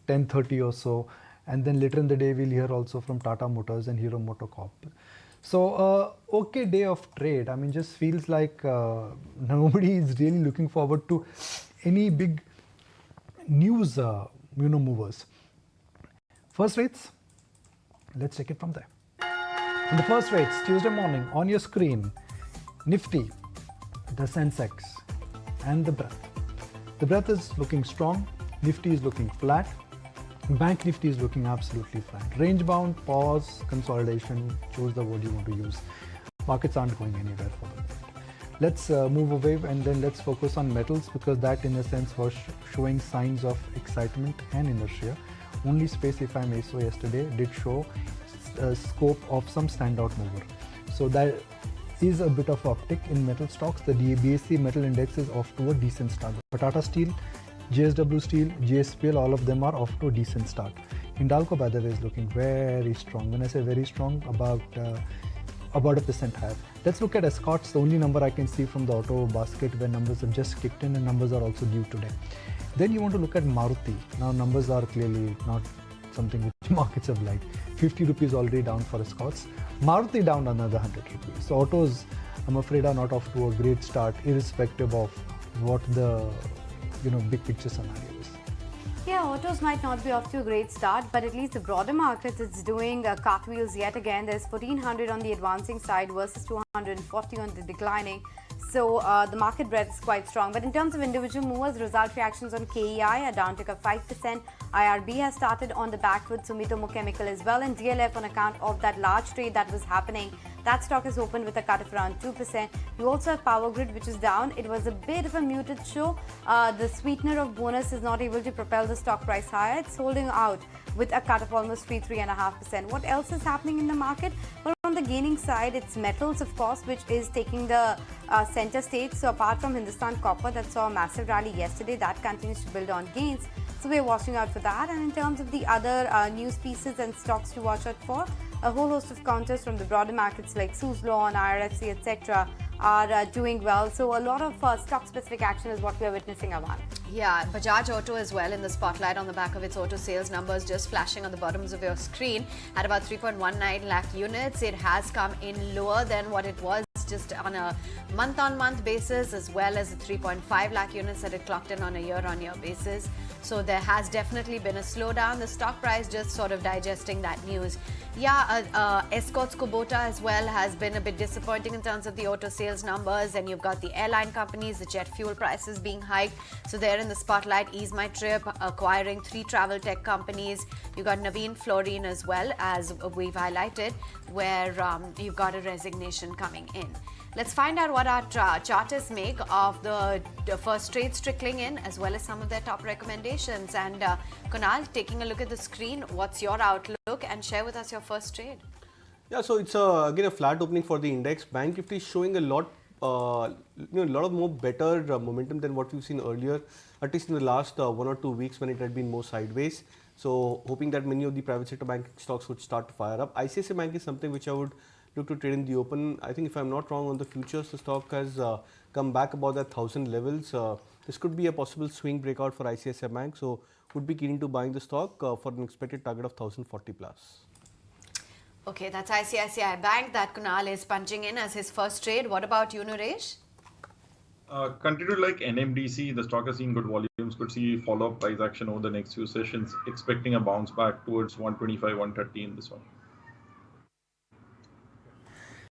10:30 or so. And then later in the day, we'll hear also from Tata Motors and Hero MotoCorp. So, okay day of trade. I mean, just feels like nobody is really looking forward to any big news, movers. First rates, let's take it from there. And the first rates, Tuesday morning on your screen, Nifty, the Sensex, and the breadth. The breadth is looking strong, Nifty is looking flat, Bank Nifty is looking absolutely flat. Range bound, pause, consolidation, choose the word you want to use. Markets aren't going anywhere for the moment. Let's move away and then let's focus on metals because that in a sense was showing signs of excitement and inertia. Only space, if I may say, yesterday did show scope of some standout mover. So that is a bit of uptick in metal stocks. The BSE metal index is off to a decent start. Tata Steel, JSW Steel, JSPL, all of them are off to a decent start. Hindalco, by the way, is looking very strong. When I say very strong, about 1% higher. Let's look at Escorts, the only number I can see from the auto basket where numbers have just kicked in and numbers are also due today. Then you want to look at Maruti. Now numbers are clearly not something which markets have liked. 50 rupees already down for Escorts. Maruti down another 100 rupees. So autos, I'm afraid, are not off to a great start, irrespective of what the big picture scenario is. Yeah, autos might not be off to a great start, but at least the broader market is doing cartwheels yet again. There's 1400 on the advancing side versus 240 on the declining. So the market breadth is quite strong. But in terms of individual movers, result reactions on KEI are down to 5%. IRB has started on the back foot, Sumitomo Chemical as well, and DLF on account of that large trade that was happening. That stock is opened with a cut of around 2%. You also have Power Grid, which is down. It was a bit of a muted show. The sweetener of bonus is not able to propel the stock price higher. It's holding out with a cut of almost 3.5%. What else is happening in the market? Well, on the gaining side, it's metals, of course, which is taking the center stage. So apart from Hindustan Copper that saw a massive rally yesterday, that continues to build on gains. So we're watching out for that. And in terms of the other news pieces and stocks to watch out for, a whole host of counters from the broader markets like Suzlon, IRFC, etc. are doing well. So a lot of stock-specific action is what we are witnessing, Avan. Yeah, Bajaj Auto as well in the spotlight on the back of its auto sales numbers just flashing on the bottoms of your screen at about 3.19 lakh units. It has come in lower than what it was just on a month-on-month basis, as well as the 3.5 lakh units that it clocked in on a year-on-year basis. So there has definitely been a slowdown. The stock price just sort of digesting that news. Yeah, Escorts Kubota as well has been a bit disappointing in terms of the auto sales numbers. And you've got the airline companies, the jet fuel prices being hiked. So they're in the spotlight. Ease My Trip acquiring 3 travel tech companies. You've got Naveen Fluorine as well, as we've highlighted, where you've got a resignation coming in. Let's find out what our chartists make of the first trades trickling in, as well as some of their top recommendations. And Kunal, taking a look at the screen, what's your outlook, and share with us your first trade. Yeah, so it's again a flat opening for the index. Bank Nifty is showing a lot, a lot of more better momentum than what we've seen earlier, at least in the last 1 or 2 weeks when it had been more sideways. So hoping that many of the private sector bank stocks would start to fire up. ICICI Bank is something which I would look to trade in the open. I think if I'm not wrong on the futures, the stock has come back about that 1000 levels. The this could be a possible swing breakout for ICICI Bank. So would be keen to buying the stock for an expected target of 1040 plus. Okay, that's ICICI Bank that Kunal is punching in as his first trade. What about you, Naresh? Continue like NMDC, the stock has seen good volumes, could see follow-up price action over the next few sessions, expecting a bounce back towards 125, 130 in this one.